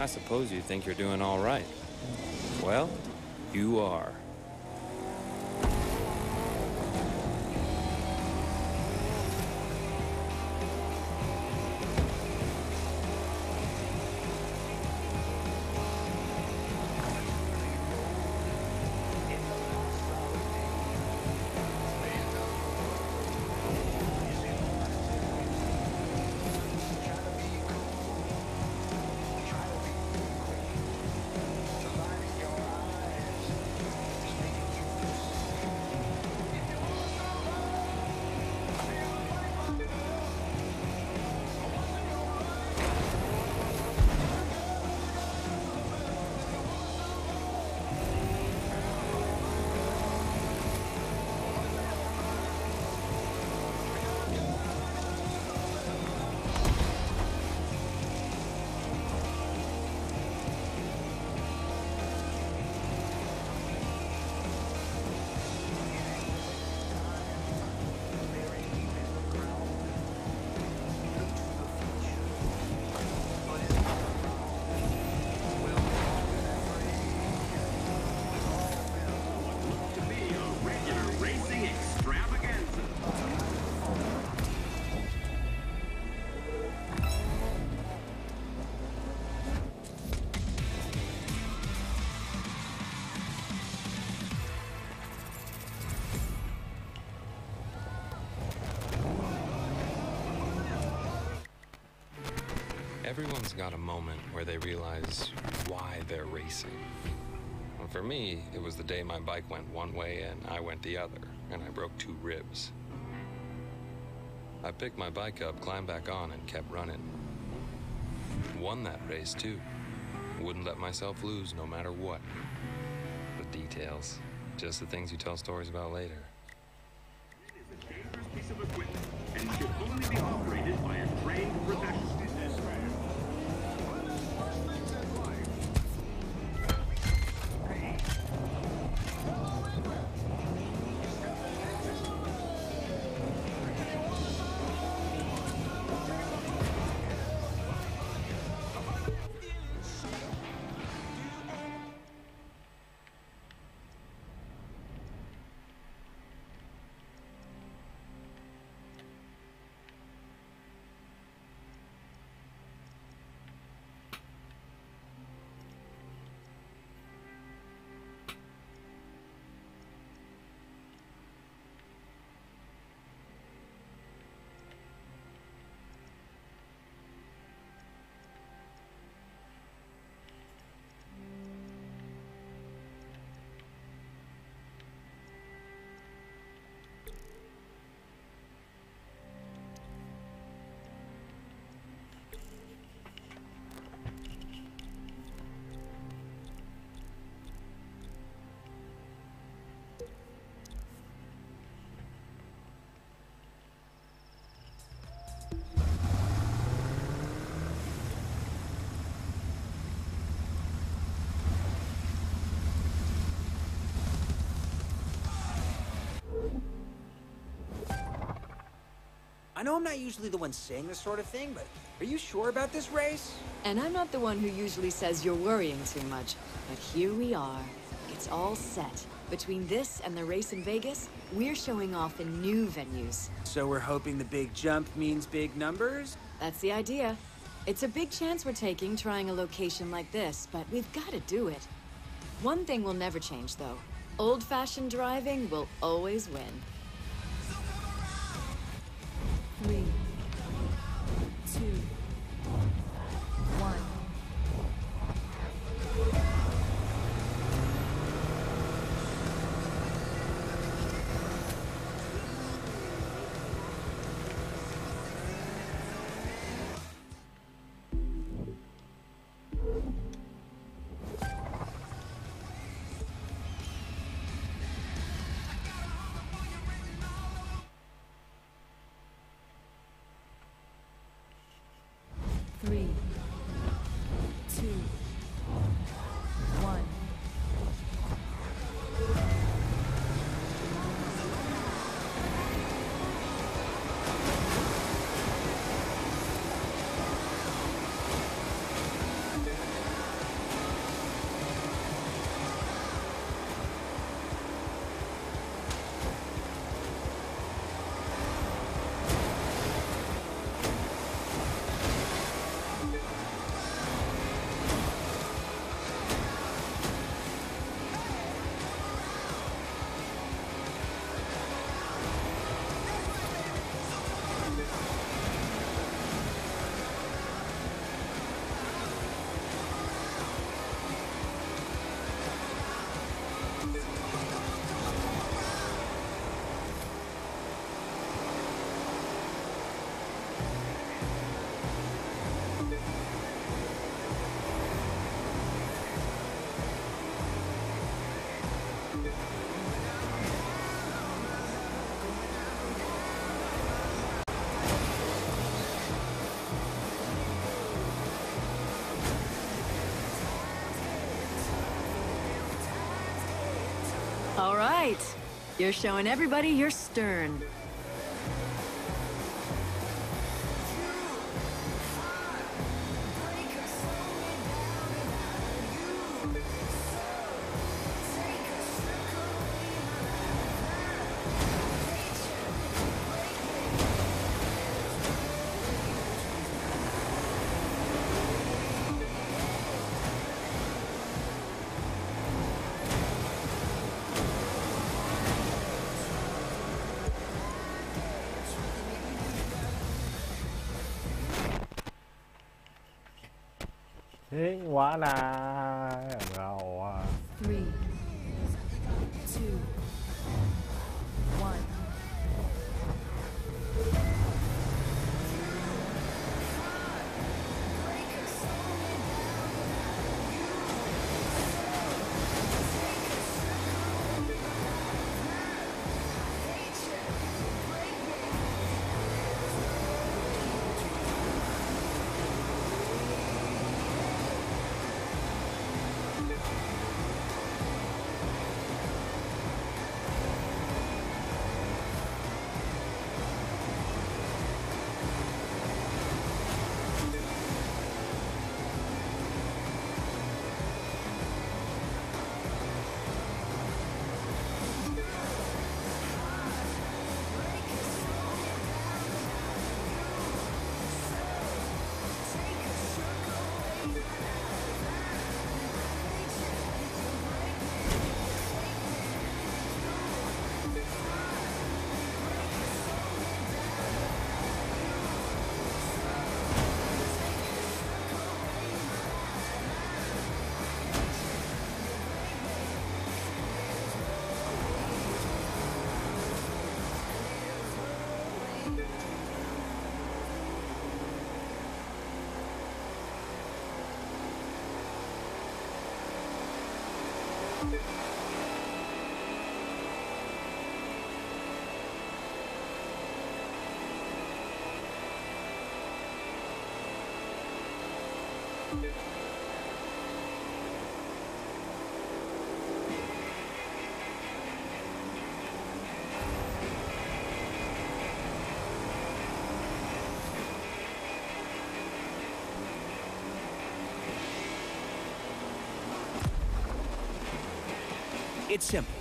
I suppose you think you're doing all right. Well, you are. Everyone's got a moment where they realize why they're racing. And for me, it was the day my bike went one way and I went the other, and I broke 2 ribs. I picked my bike up, climbed back on, and kept running. Won that race, too. Wouldn't let myself lose no matter what. The details. Just the things you tell stories about later. It is a dangerous piece of equipment and should only be operated by a trained professional. I know I'm not usually the one saying this sort of thing, but are you sure about this race? And I'm not the one who usually says you're worrying too much, but here we are. It's all set. Between this and the race in Vegas, we're showing off in new venues. So we're hoping the big jump means big numbers? That's the idea. It's a big chance we're taking trying a location like this, but we've got to do it. One thing will never change, though. Old-fashioned driving will always win. 3, 2, 1. Three, 2, 1. All right. You're showing everybody you're stern. 玩啊，有冇有啊？ 3, 2, 1. It's simple.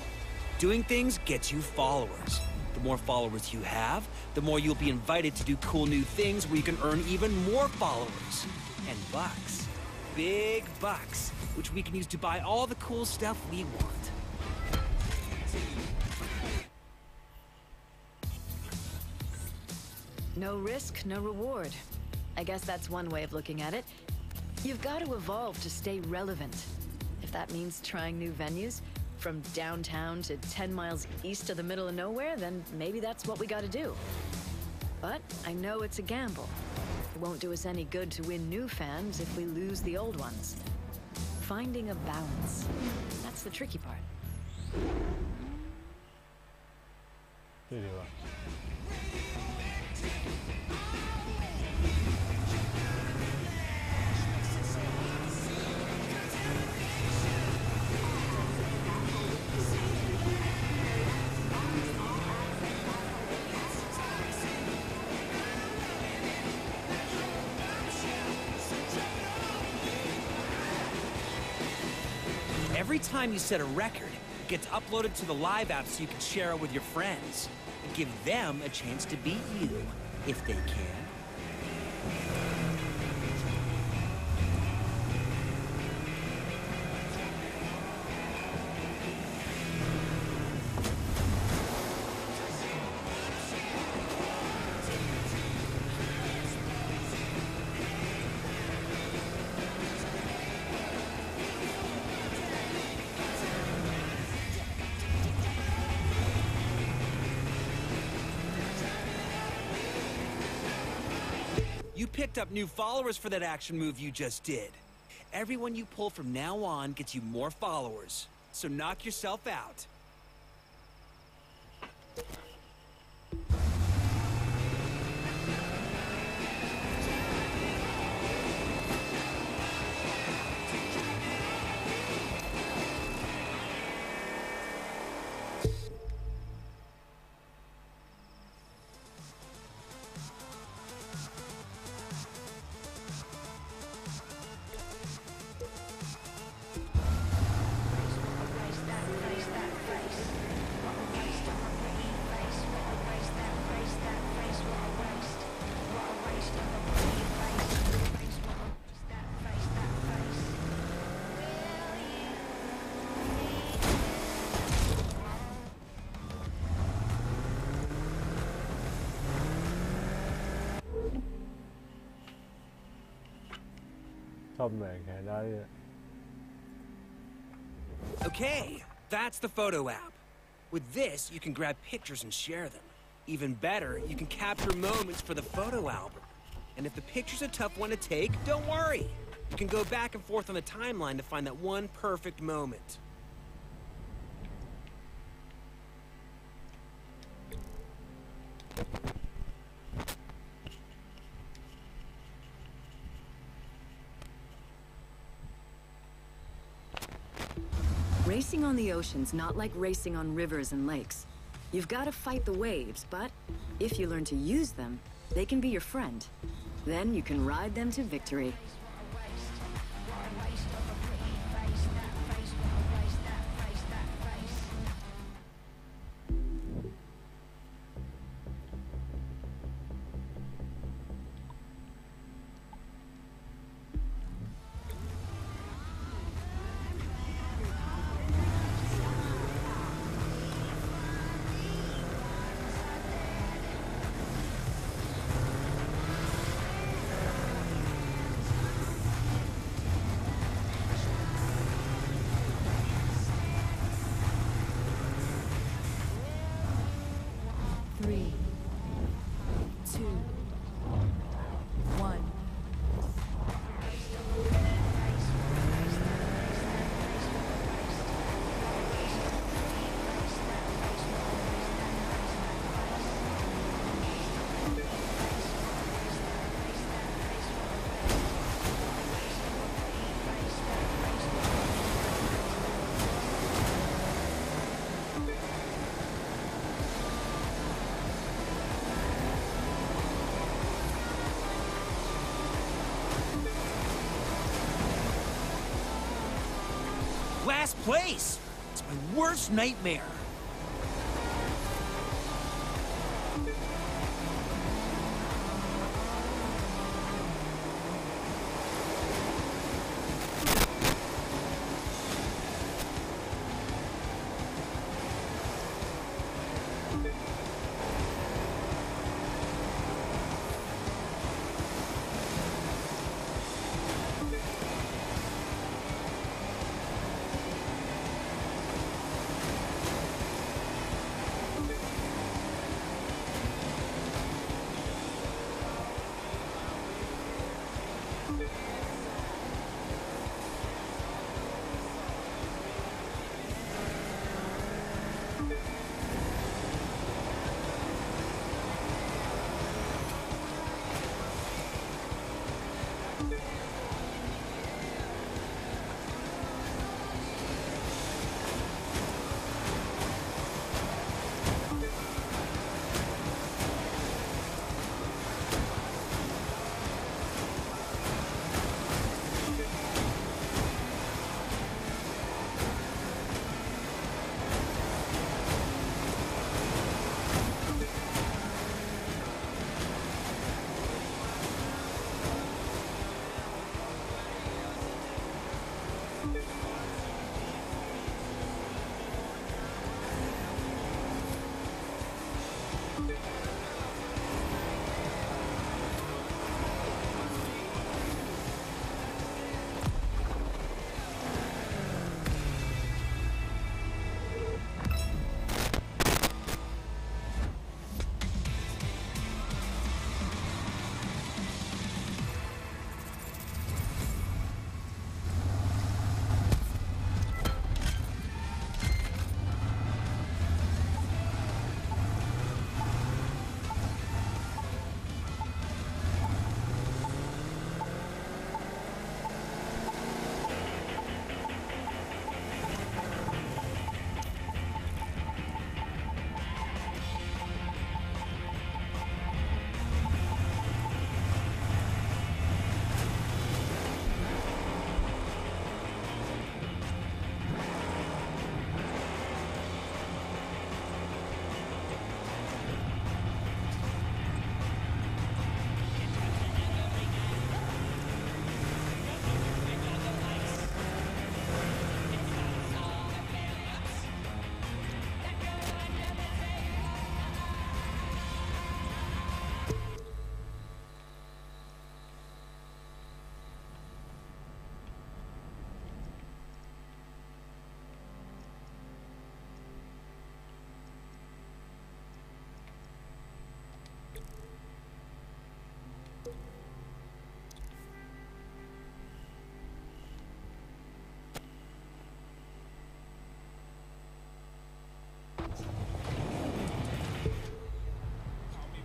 Doing things gets you followers. The more followers you have, the more you'll be invited to do cool new things where you can earn even more followers. And bucks. Big bucks, which we can use to buy all the cool stuff we want. No risk, no reward. I guess that's one way of looking at it. You've got to evolve to stay relevant. If that means trying new venues, from downtown to 10 miles east of the middle of nowhere, then maybe that's what we gotta do. But I know it's a gamble. It won't do us any good to win new fans if we lose the old ones. Finding a balance. That's the tricky part. 对了。 Every time you set a record, it gets uploaded to the live app so you can share it with your friends. And give them a chance to beat you, if they can. You picked up new followers for that action move you just did. Everyone you pull from now on gets you more followers. So knock yourself out. Okay, that's the photo app. With this, you can grab pictures and share them. Even better, you can capture moments for the photo album. And if the picture's a tough one to take, don't worry. You can go back and forth on the timeline to find that one perfect moment. Racing on the ocean's not like racing on rivers and lakes. You've got to fight the waves, but if you learn to use them, they can be your friend. Then you can ride them to victory. Last place! It's my worst nightmare.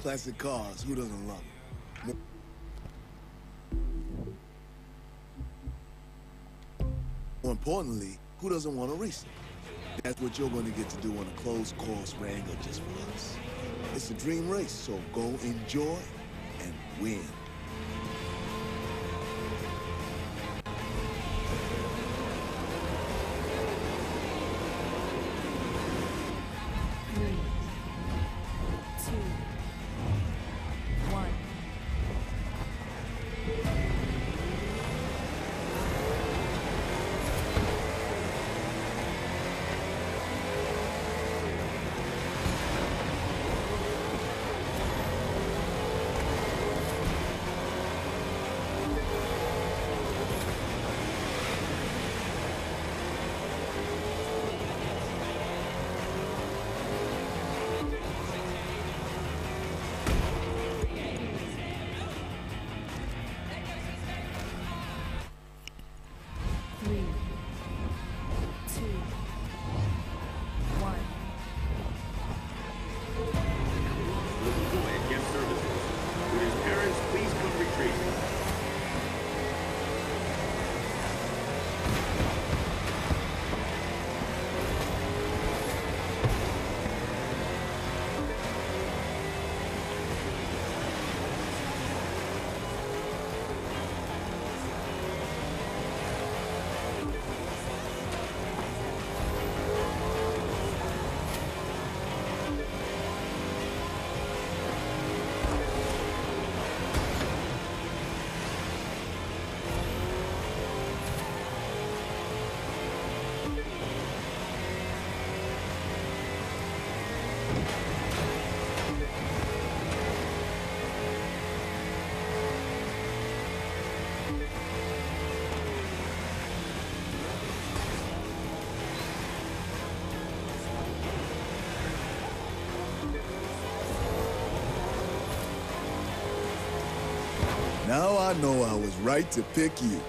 Classic cars, who doesn't love them? More importantly, who doesn't want to race it? That's what you're going to get to do on a closed course Wrangler just for us. It's a dream race, so go enjoy and win. Now I know I was right to pick you.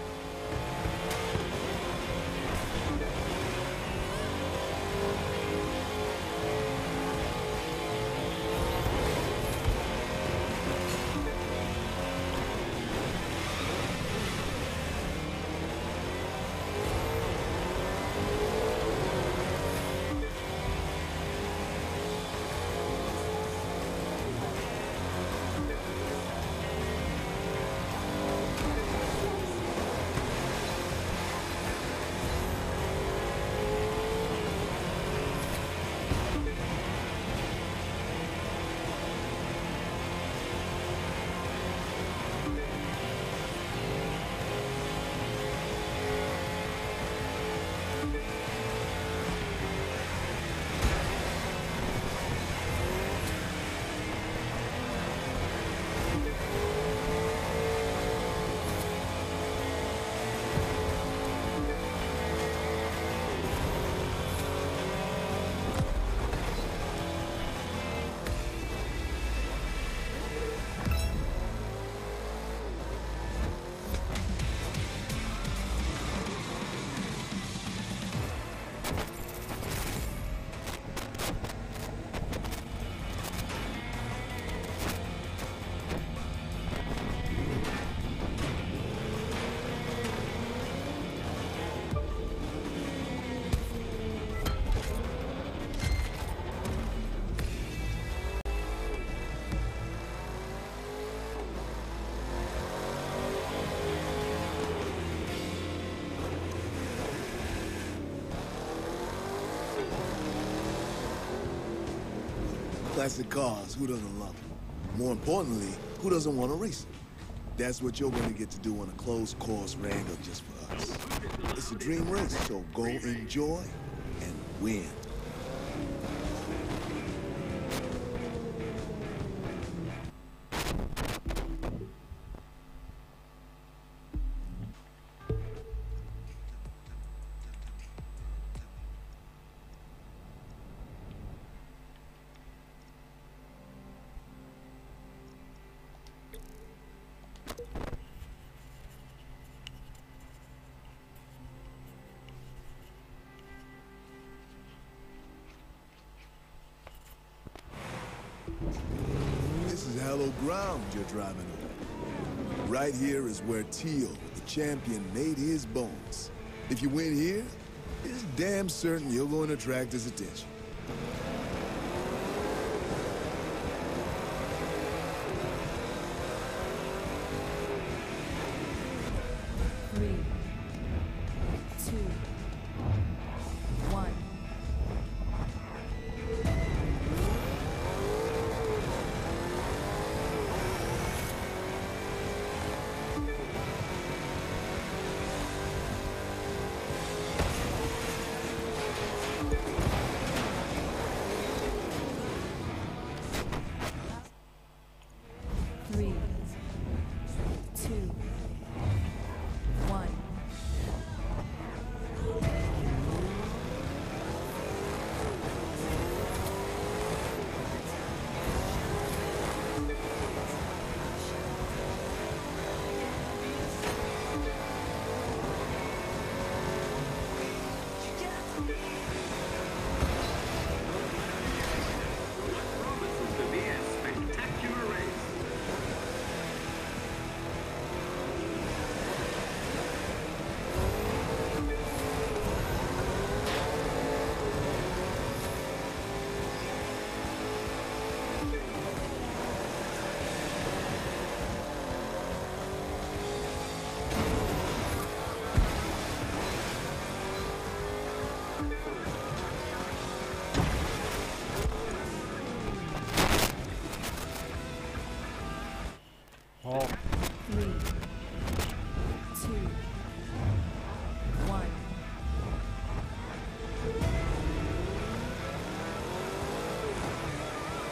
Classic cars, who doesn't love them? More importantly, who doesn't want to race it? That's what you're going to get to do on a closed course Wrangler just for us. It's a dream race, so go enjoy and win. This is hallowed ground you're driving over. Right here is where Teal, the champion, made his bones. If you win here, it's damn certain you're going to attract his attention.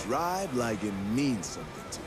Drive like it means something to you.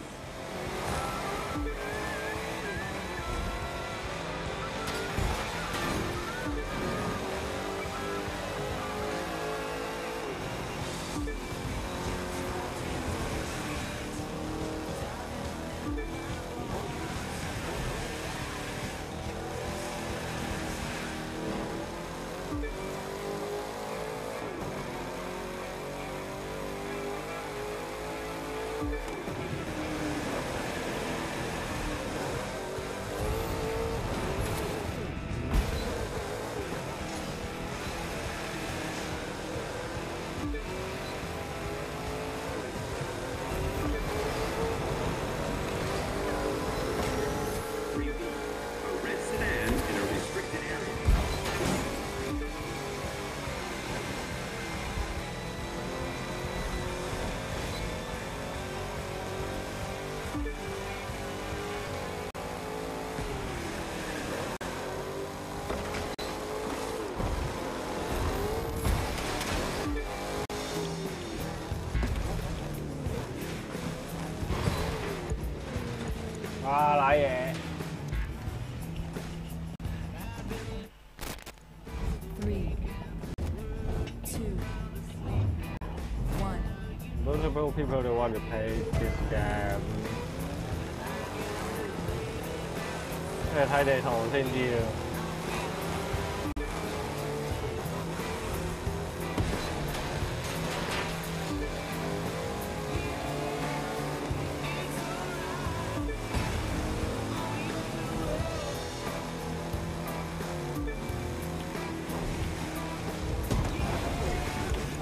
Multiple people that want to play this game. 睇地圖先知啊。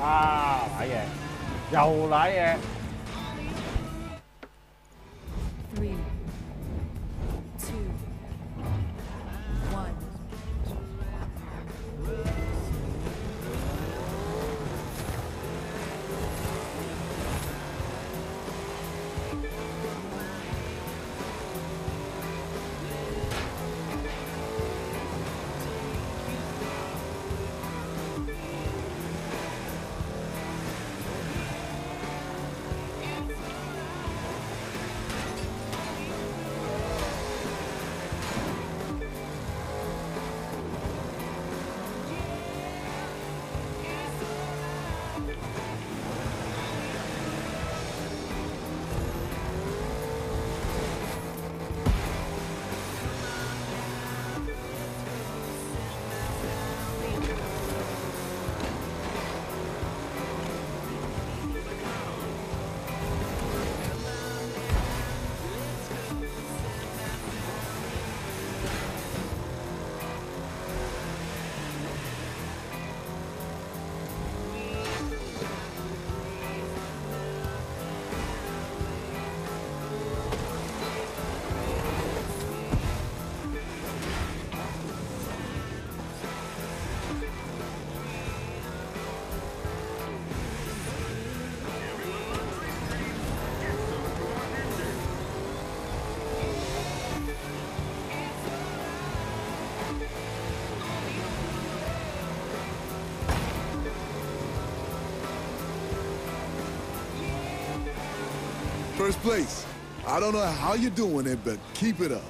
啊！瀨嘢，又瀨嘢。First place. I don't know how you're doing it, but keep it up.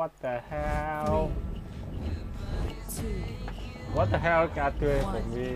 What the hell? What the hell การ์ตูนผมมี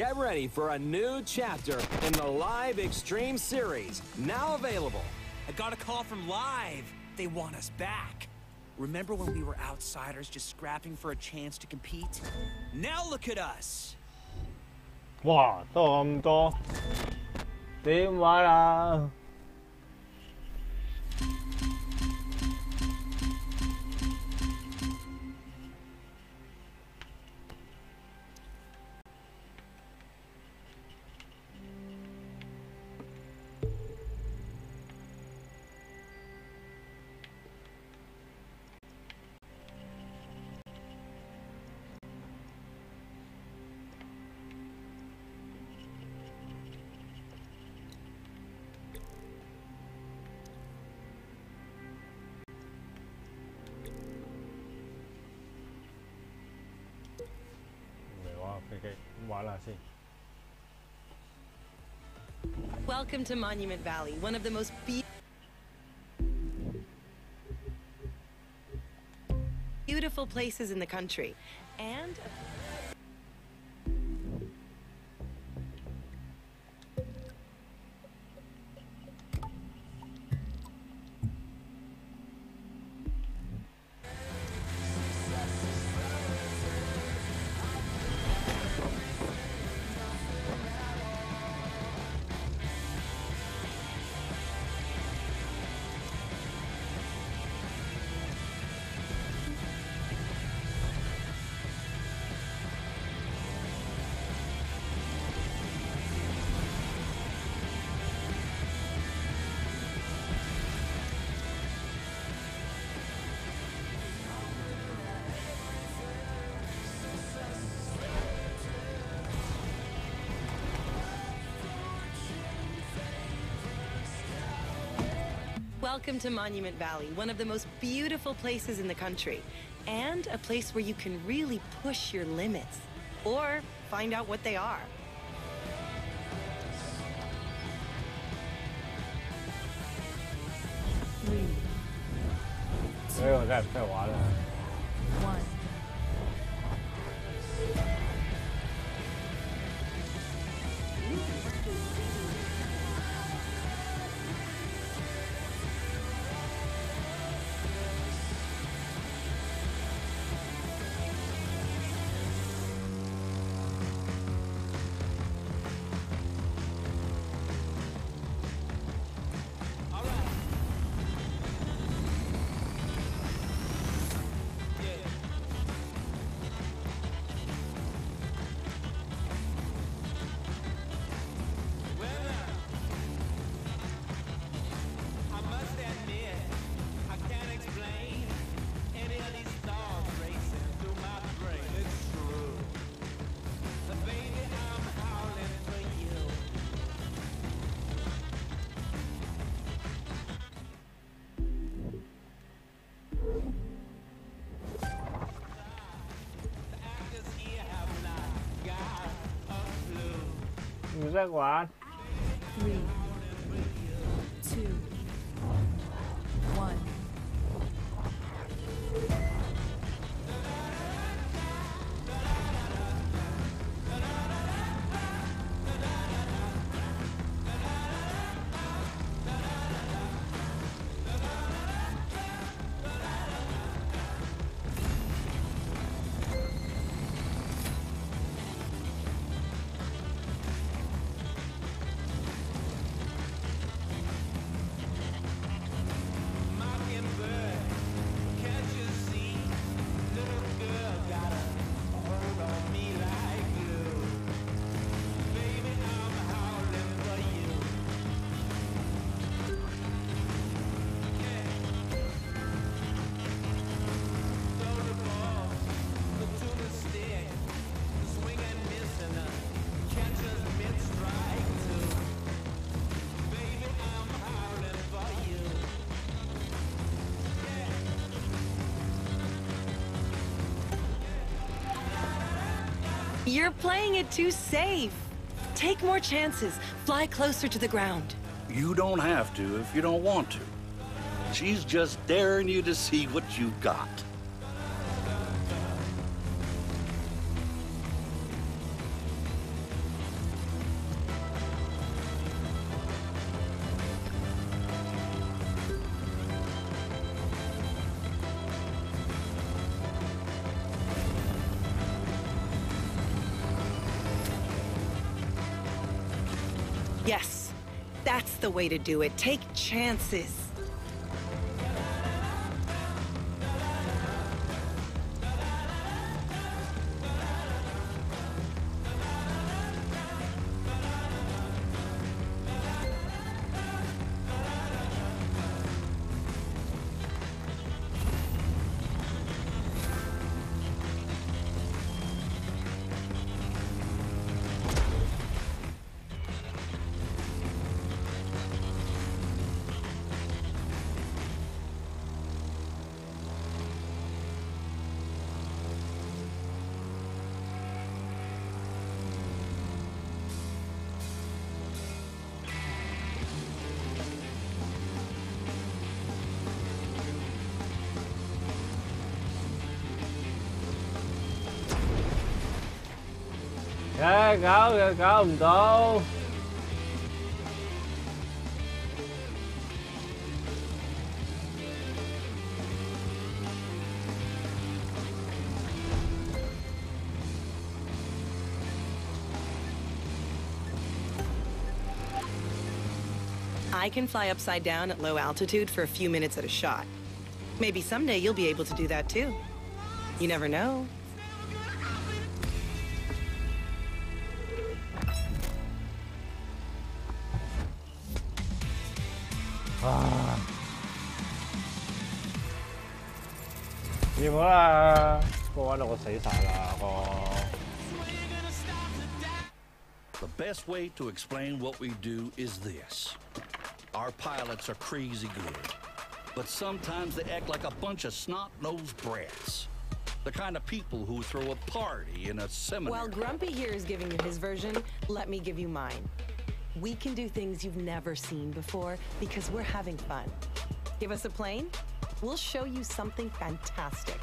Get ready for a new chapter in the Live Extreme series, now available. I got a call from Live. They want us back. Remember when we were outsiders just scrapping for a chance to compete? Now look at us. 哇，多咁多，點玩啊？玩下先。Welcome to Monument Valley, one of the most beautiful places in the country, and Welcome to Monument Valley, one of the most beautiful places in the country, and a place where you can really push your limits, or find out what they are. 所以我再不玩了。 唔識玩。3, 2, 1. You're playing it too safe. Take more chances. Fly closer to the ground. You don't have to if you don't want to. She's just daring you to see what you got. Yes, that's the way to do it. Take chances. 搞唔到。I can fly upside down at low altitude for a few minutes at a shot. Maybe someday you'll be able to do that too. You never know. Nhiều quá là cô ăn được死晒啦個。The best way to explain what we do is this. Our pilots are crazy good, but sometimes they act like a bunch of snot-nosed brats. The kind of people who throw a party in a seminary. While Grumpy here is giving you his version, let me give you mine. We can do things you've never seen before because we're having fun. Give us a plane, we'll show you something fantastic.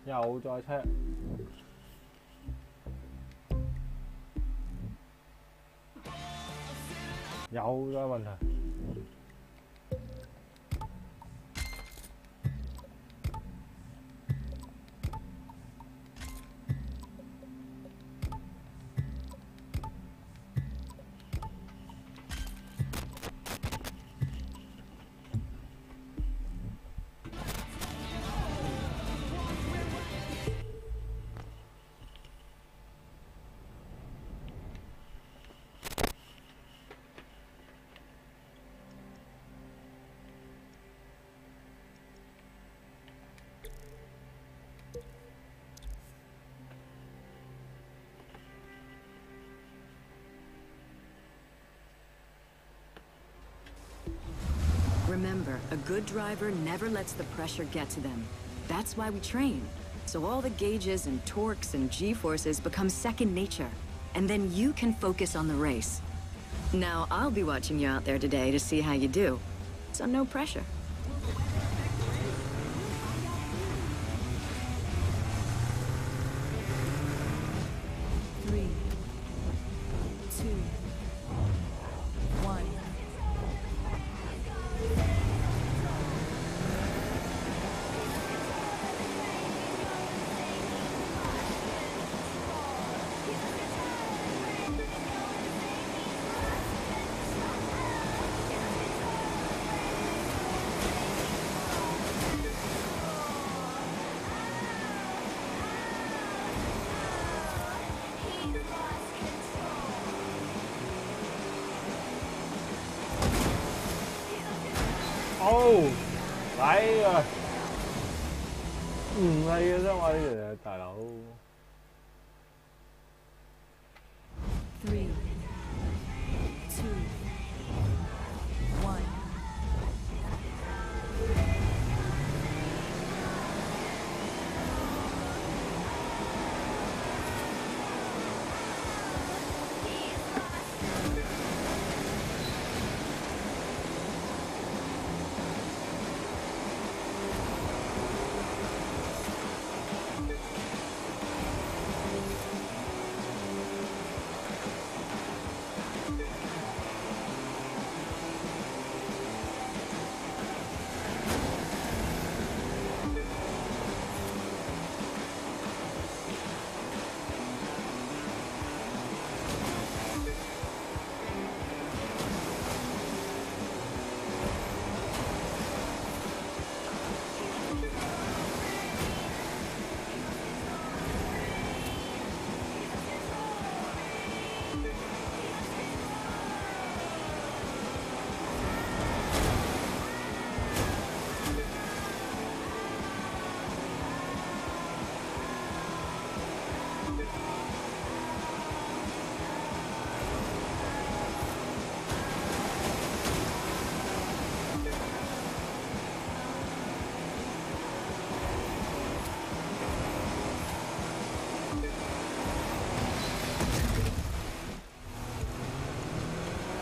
又再車，又再問題。Remember, a good driver never lets the pressure get to them. That's why we train. So all the gauges and torques and G-forces become second nature. And then you can focus on the race. Now, I'll be watching you out there today to see how you do. So no pressure. Three, two, one. Ồ, đấy rồi. Đây ra ngoài rồi, đại佬. 3, 2, 1.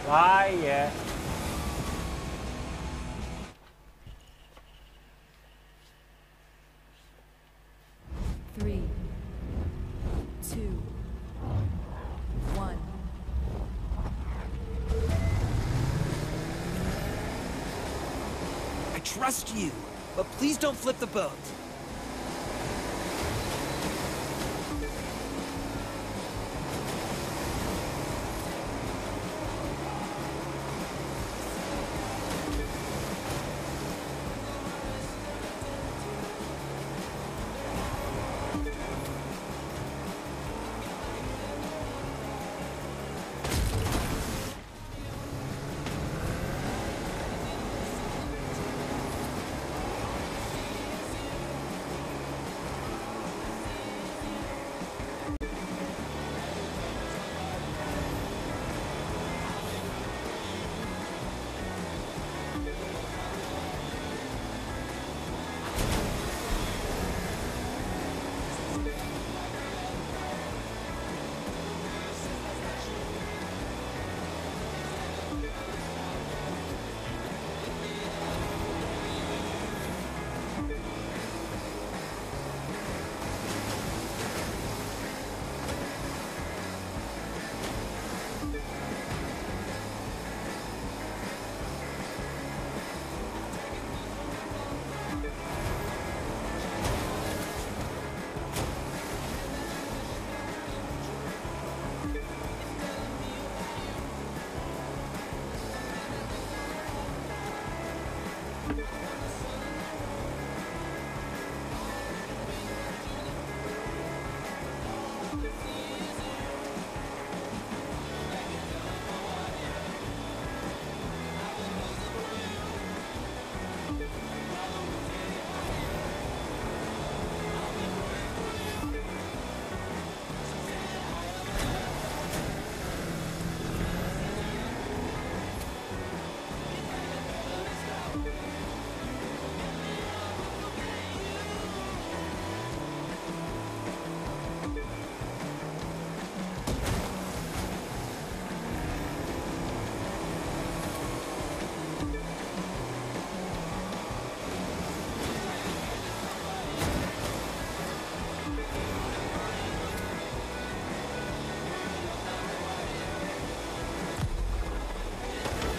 Vai vậy. Three, two, one. I trust you, but please don't flip the boat.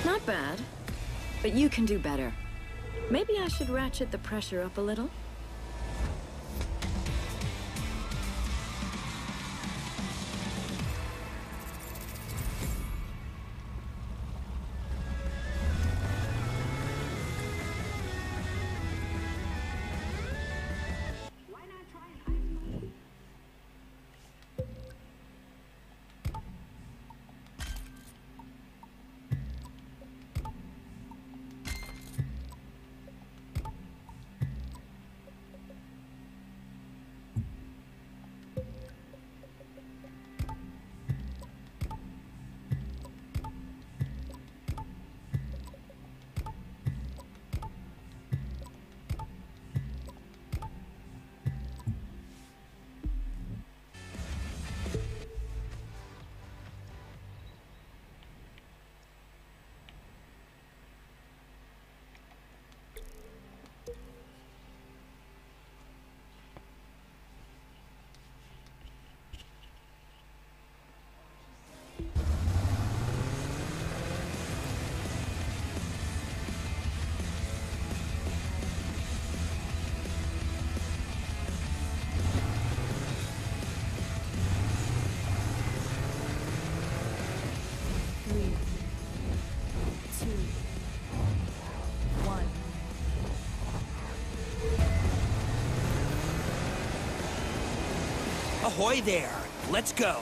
Not bad. But you can do better. Maybe I should ratchet the pressure up a little? Ahoy there! Let's go!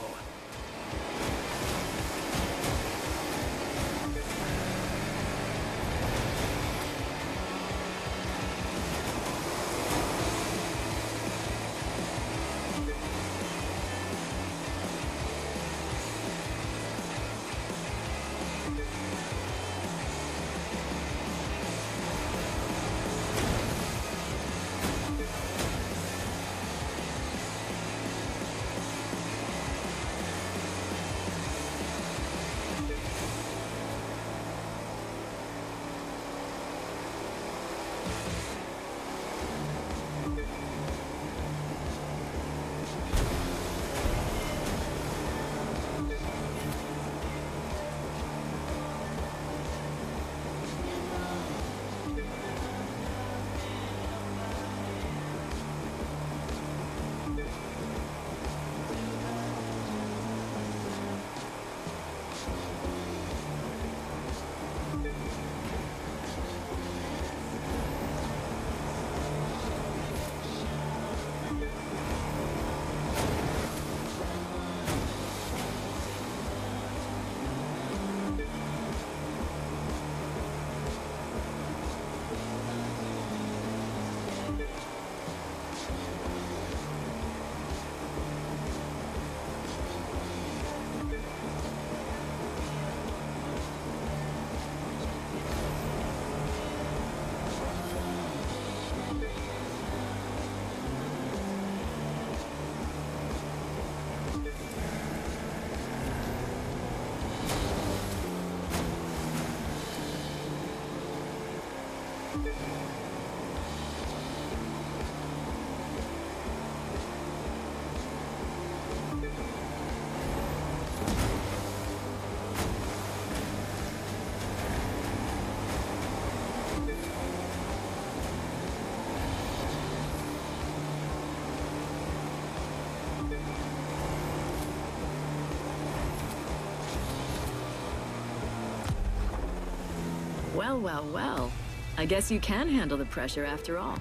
Well, well, well. I guess you can handle the pressure after all.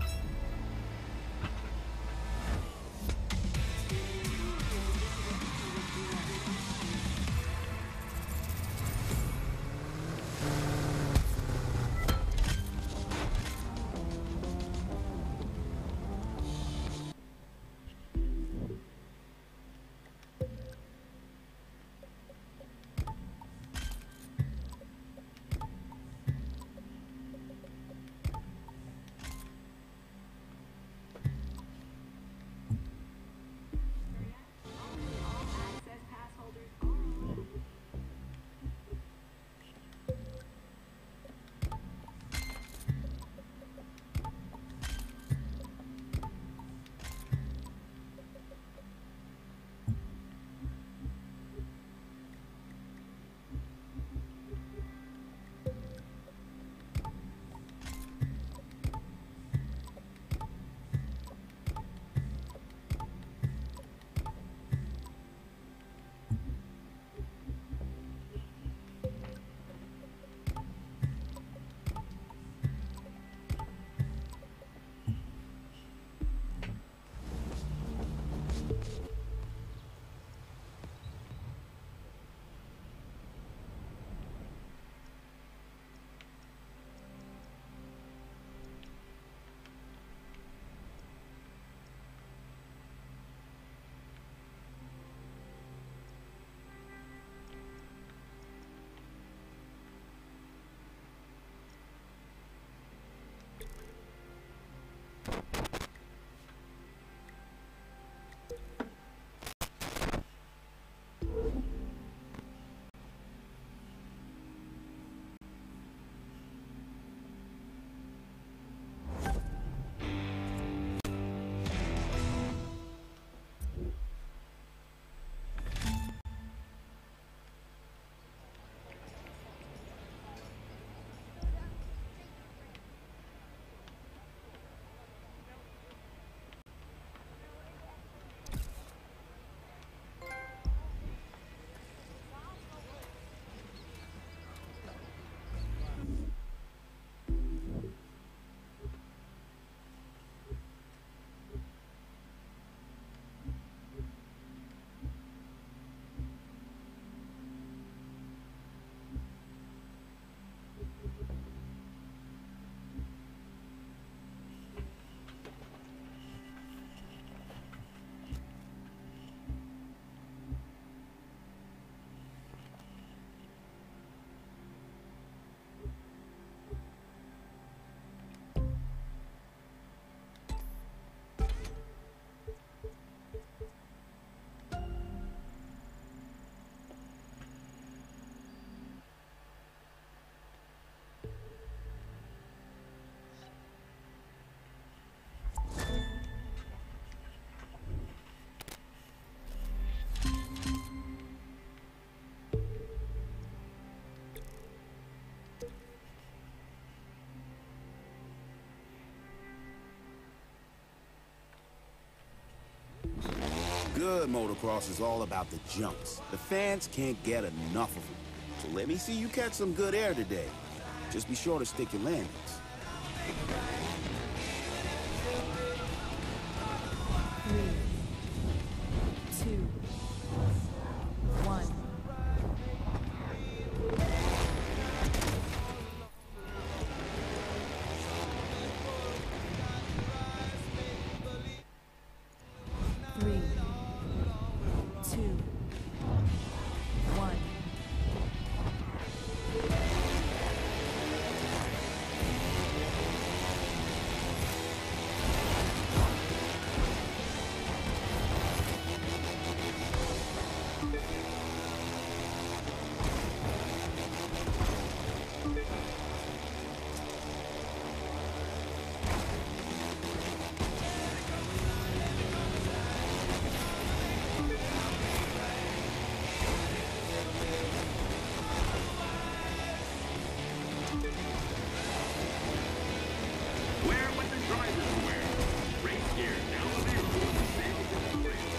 Good motocross is all about the jumps. The fans can't get enough of them. So let me see you catch some good air today. Just be sure to stick your landings. 3, 2, 1. Three, 2, 1. Wear what the drivers wear. Race gear now available for sales in the race.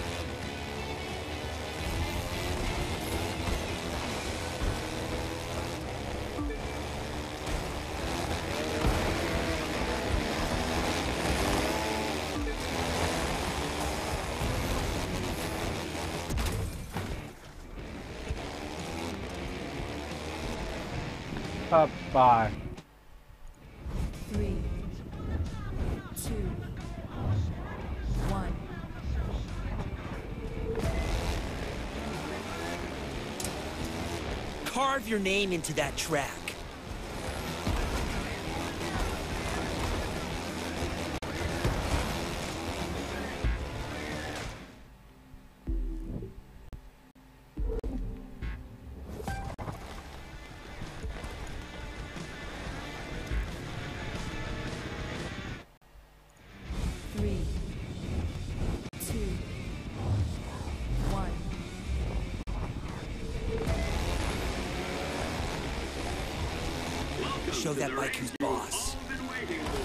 Bye. 3, 2, 1. Carve your name into that track. Three, 2, 1. Show that bike who's boss. Been waiting for.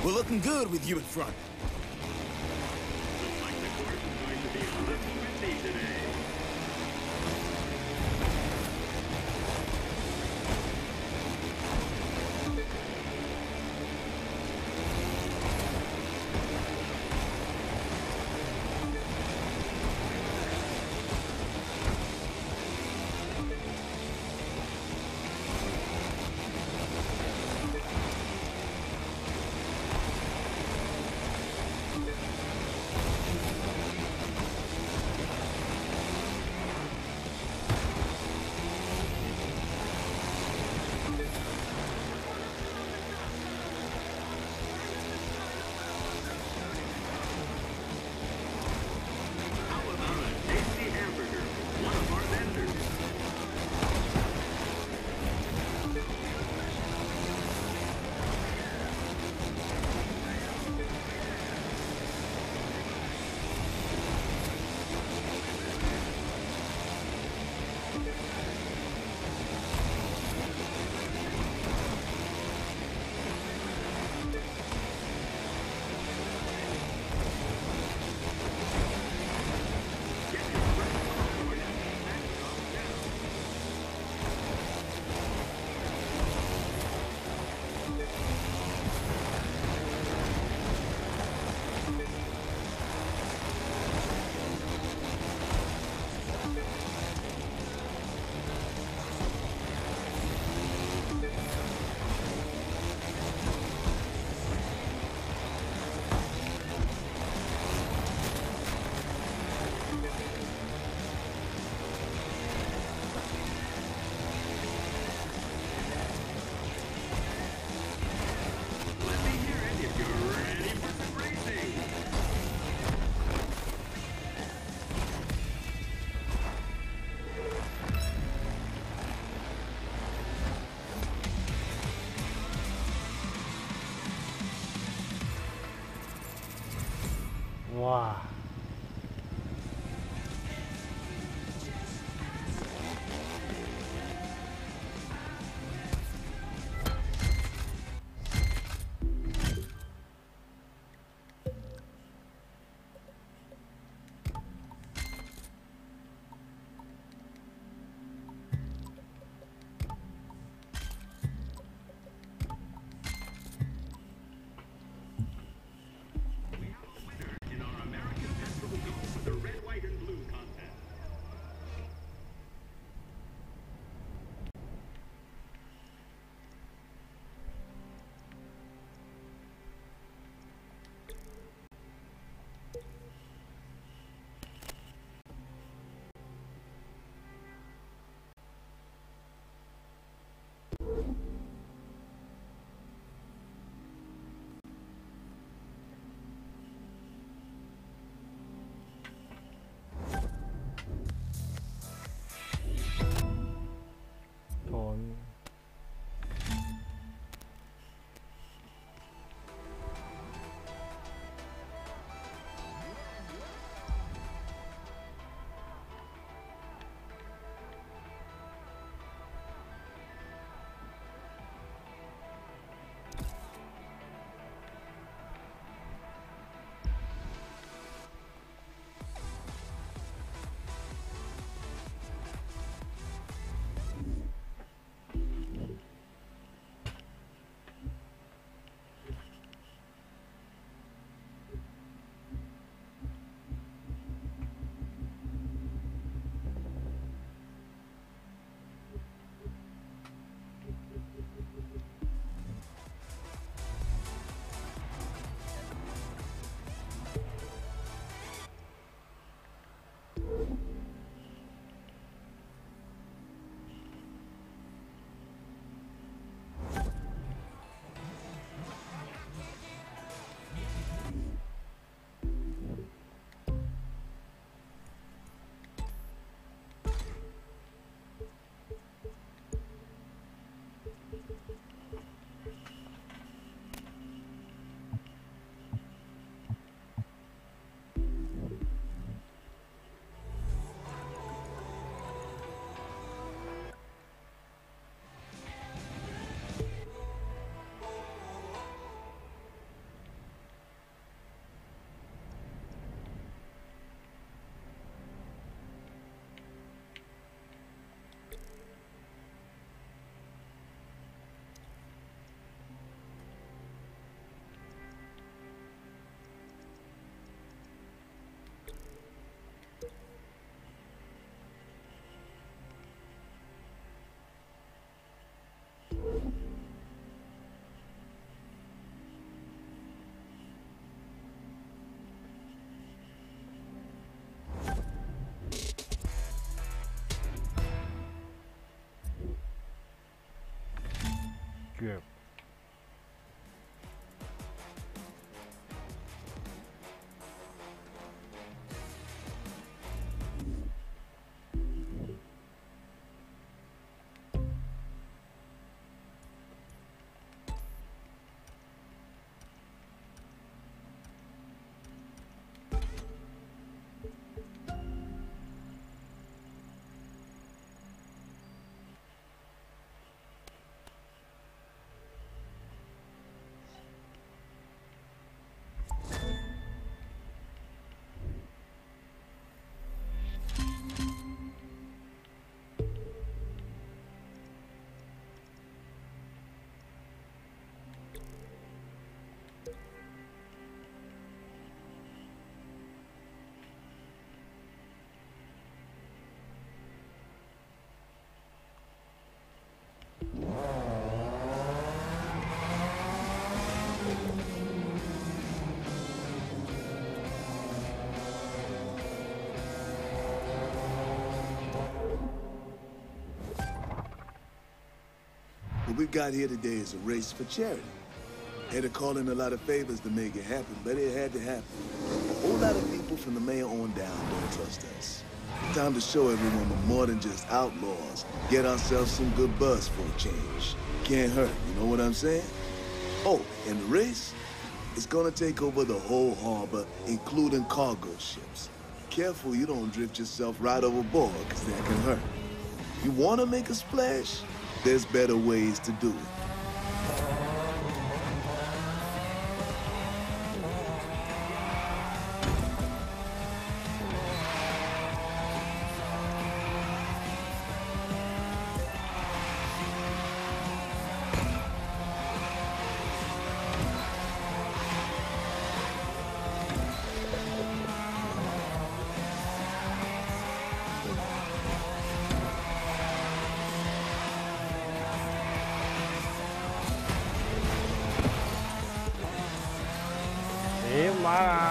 We're looking good with you in front. Looks like the course is going to be a little windy today. 哇！เกือบ What we've got here today is a race for charity. Had to call in a lot of favors to make it happen, but it had to happen. A whole lot of people from the mayor on down don't trust us. Time to show everyone we're more than just outlaws. Get ourselves some good buzz for a change. Can't hurt, you know what I'm saying? Oh, and the race? It's gonna take over the whole harbor, including cargo ships. Careful you don't drift yourself right overboard, because that can hurt. You wanna make a splash? There's better ways to do it. mà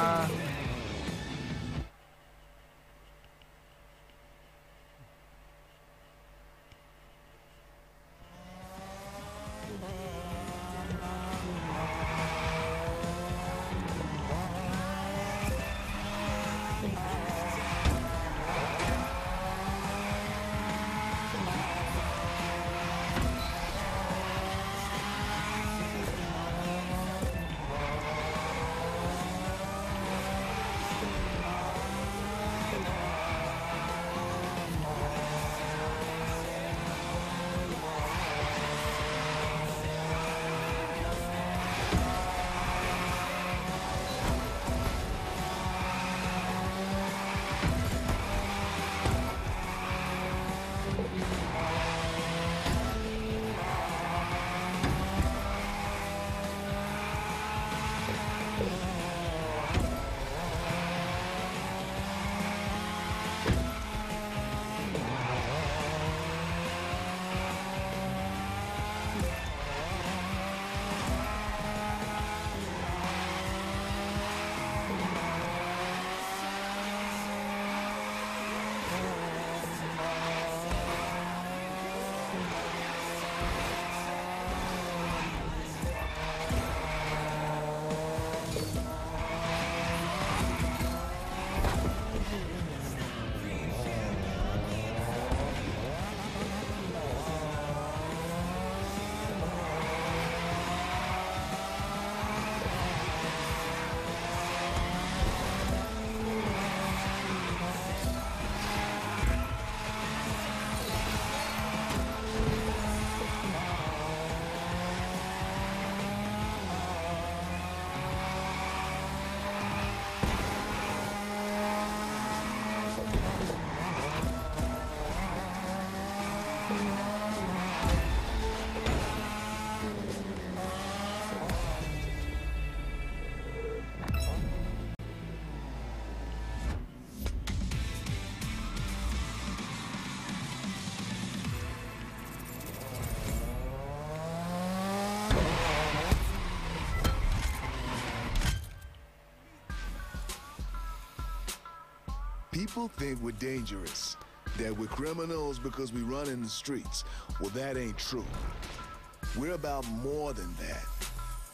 People think we're dangerous, that we're criminals because we run in the streets. Well, that ain't true. We're about more than that.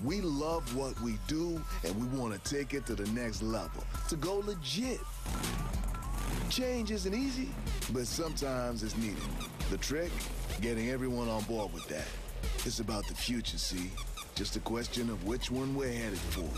We love what we do, and we want to take it to the next level, to go legit. Change isn't easy, but sometimes it's needed. The trick? Getting everyone on board with that. It's about the future, see? Just a question of which one we're headed for.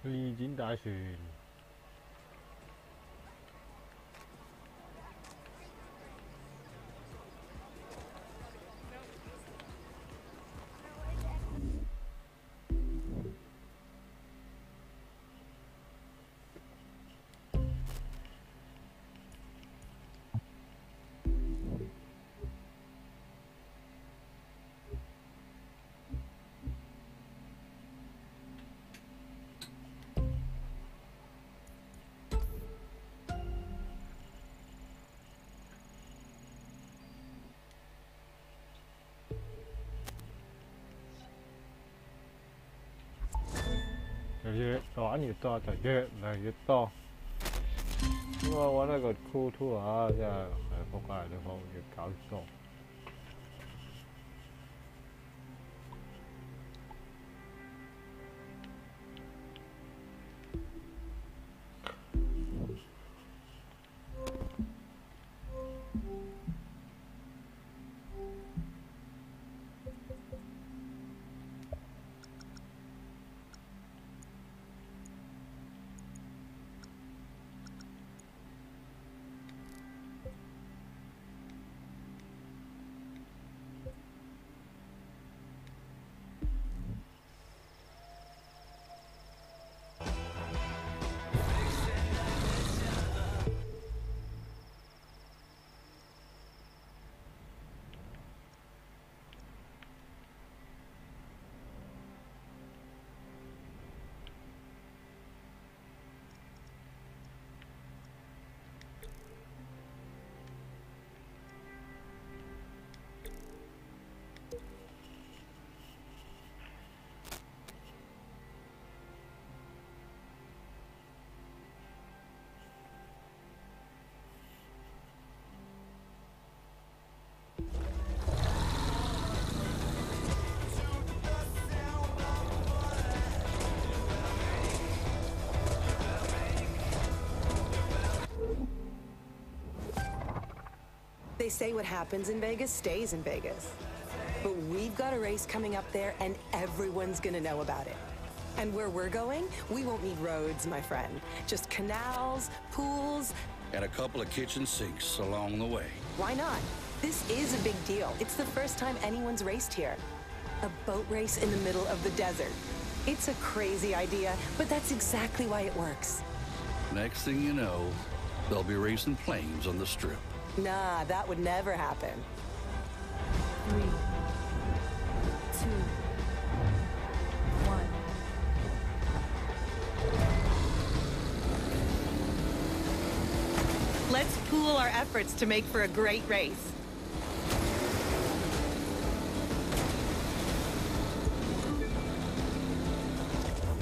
Ly diễn đại truyền 就越玩越多，就越嚟越多。咁我揾一個 cool tour 啊，即係仆街地方越搞越多。They say what happens in Vegas stays in Vegas. But we've got a race coming up there, and everyone's gonna know about it. And where we're going, we won't need roads, my friend. Just canals, pools, and a couple of kitchen sinks along the way. Why not? This is a big deal. It's the first time anyone's raced here. A boat race in the middle of the desert. It's a crazy idea, but that's exactly why it works. Next thing you know, they'll be racing planes on the strip. Nah, that would never happen. 3, 2, 1. Let's pool our efforts to make for a great race.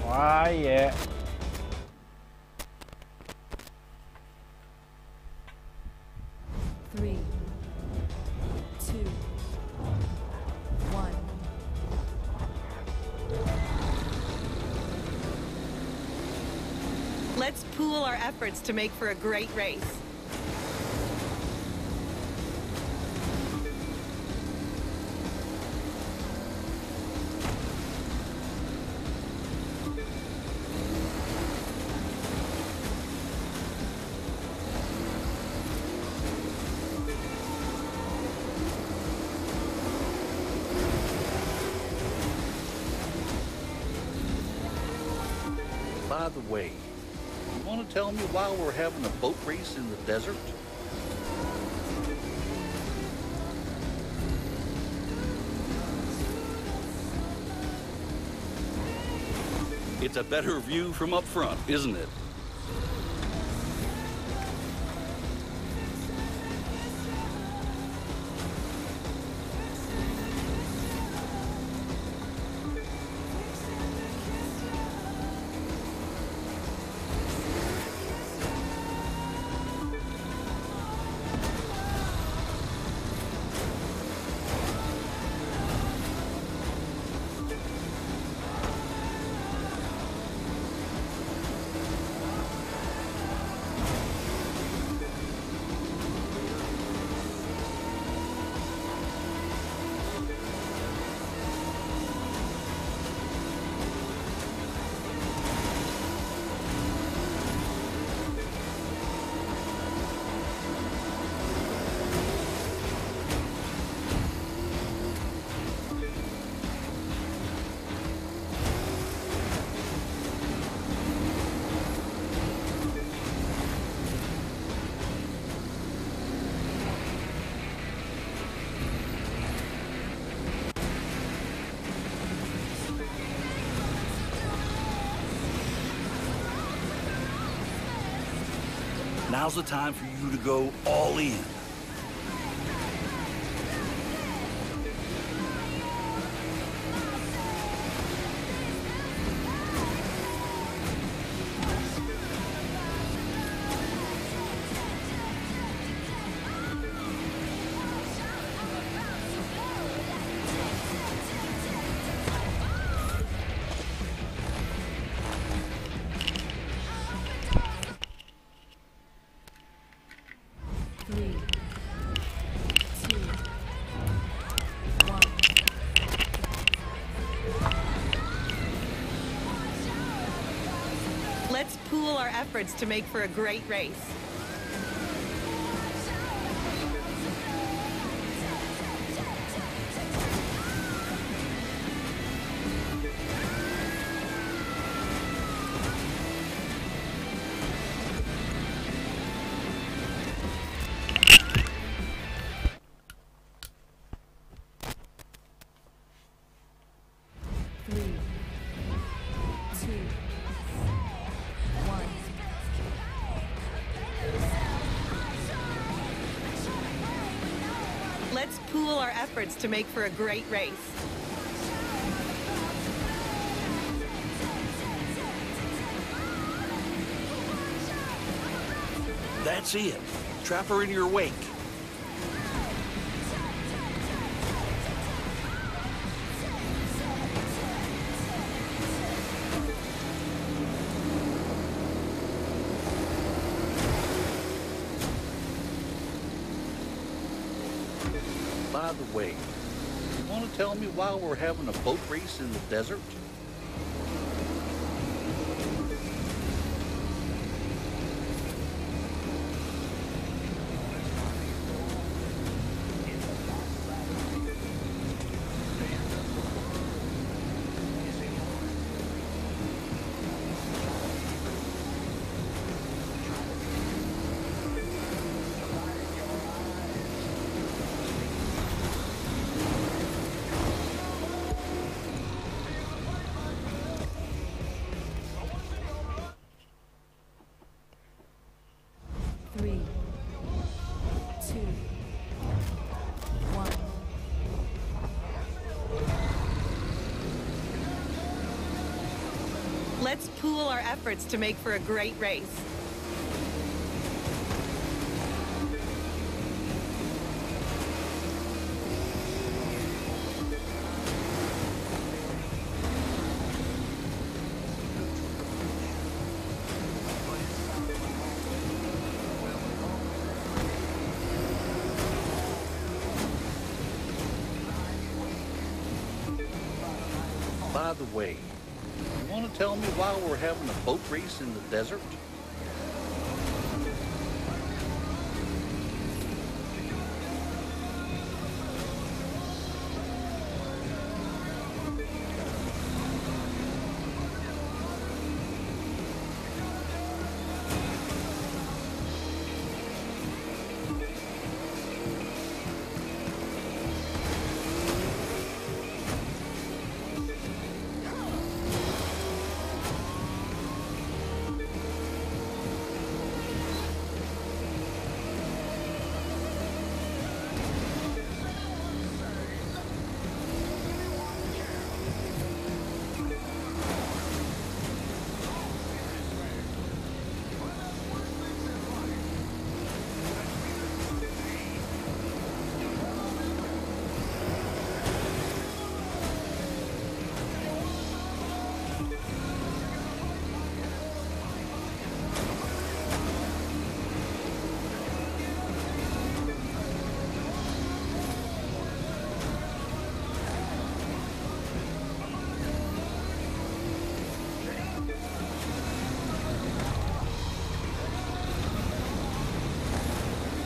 Quá yeah. Three, 2, 1. Let's pool our efforts to make for a great race. By the way, you want to tell me why we're having a boat race in the desert? It's a better view from up front, isn't it? Now's the time for you to go all in. Let's pool our efforts to make for a great race. Let's pool our efforts to make for a great race. That's it. Trap her in your wake. By the way, you want to tell me why we're having a boat race in the desert? Let's pool our efforts to make for a great race. By the way, you want to tell me why we're having a boat race in the desert?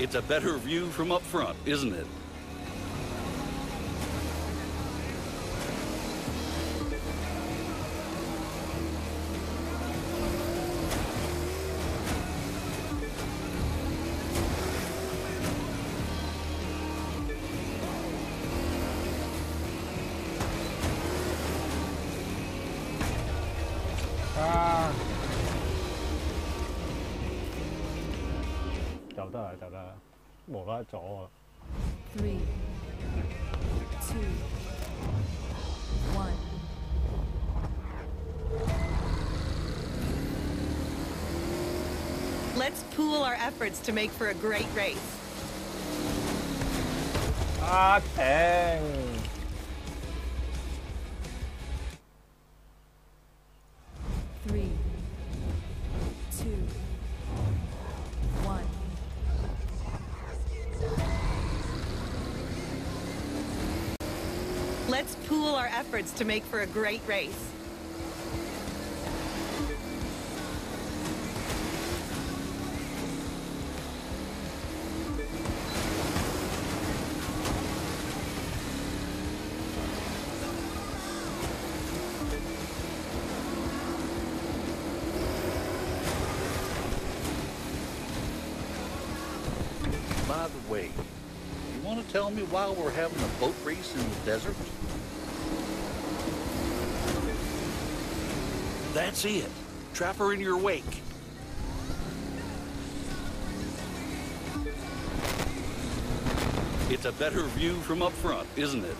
It's a better view from up front, isn't it?就得啦，無啦啦阻我。 3, 2, 1. Let's pool our efforts to make for a great race. 啊頂！ 3, 2, 1. Let's pool our efforts to make for a great race. By the way, you want to tell me why we're having a boat race in the desert? That's it. Trap her in your wake. It's a better view from up front, isn't it?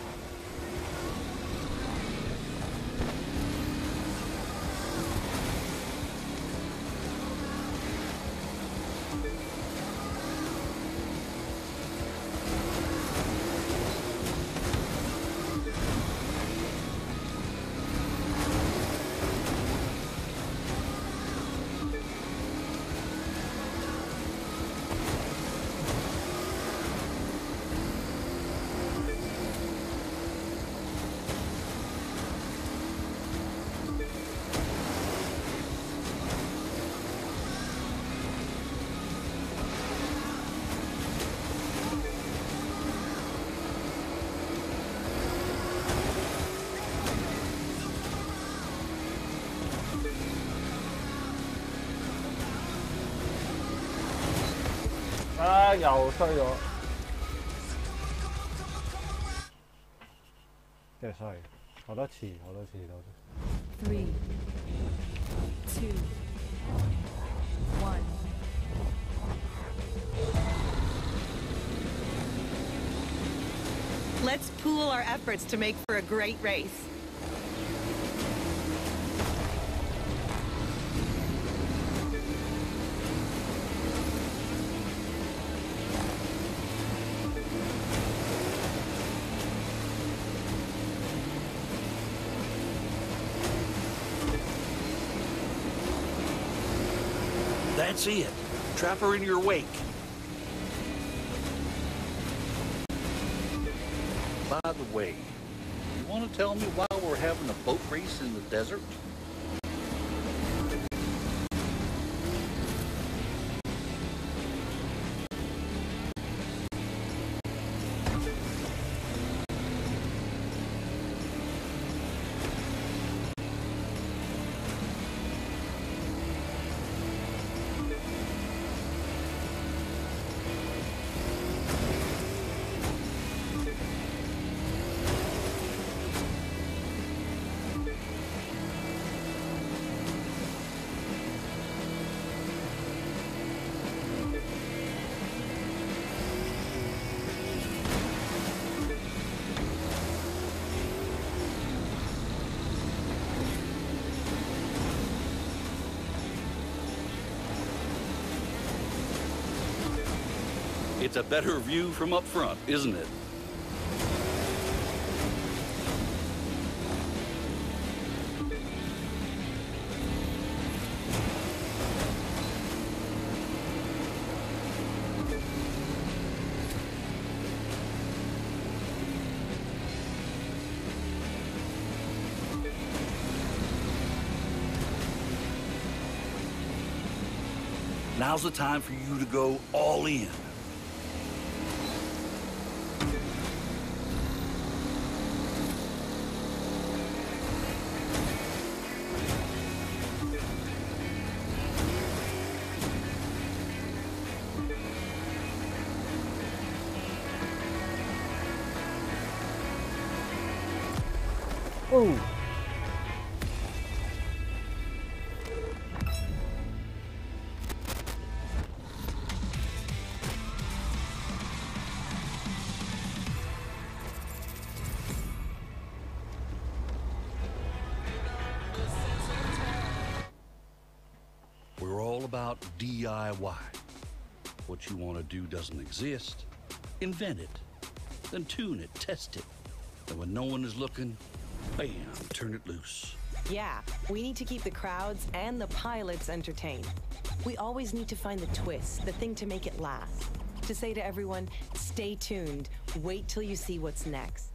À, 又衰咗，真係衰，好多次，好多次都。3, 2, 1. Let's pool our efforts to make for a great race. That's it. Trap her in your wake. By the way, you want to tell me why we're having a boat race in the desert? It's a better view from up front, isn't it? Now's the time for you to go all in. Ooh. We're all about DIY. What you want to do doesn't exist. Invent it. Then tune it, test it. And when no one is looking, bam, turn it loose. Yeah, we need to keep the crowds and the pilots entertained. We always need to find the twist, the thing to make it last. To say to everyone, stay tuned, wait till you see what's next.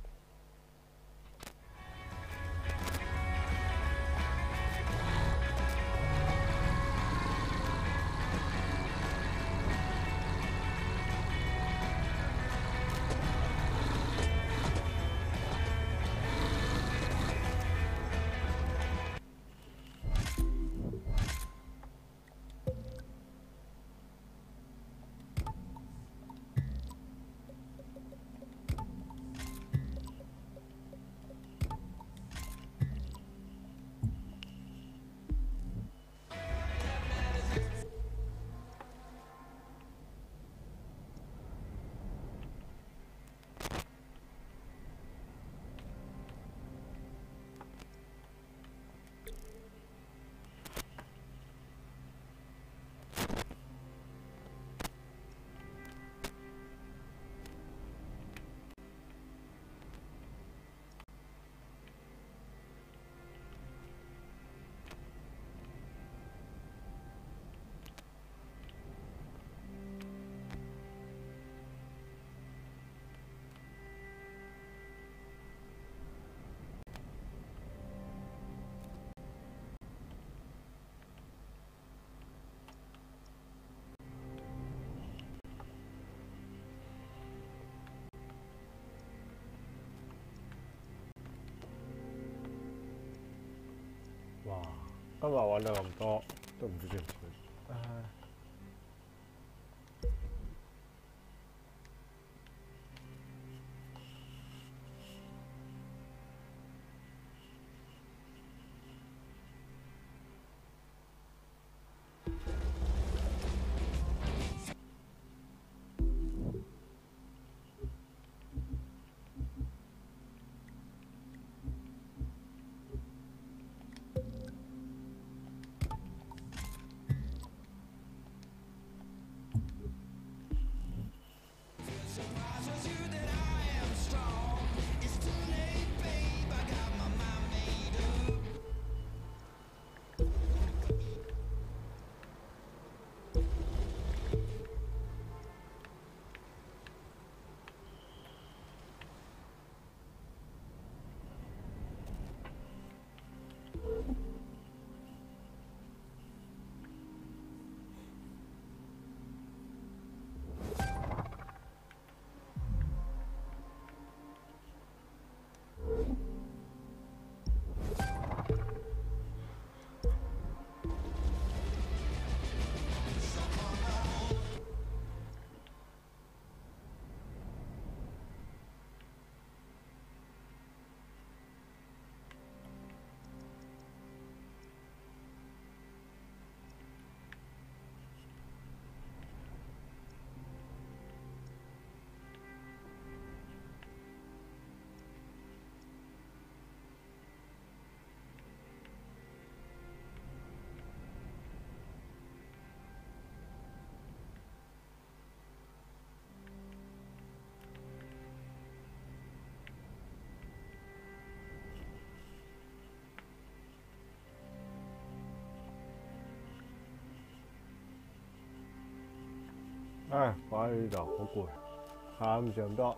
今日玩到咁多，都唔知點算。唉，玩喺呢度好攰，下午上多。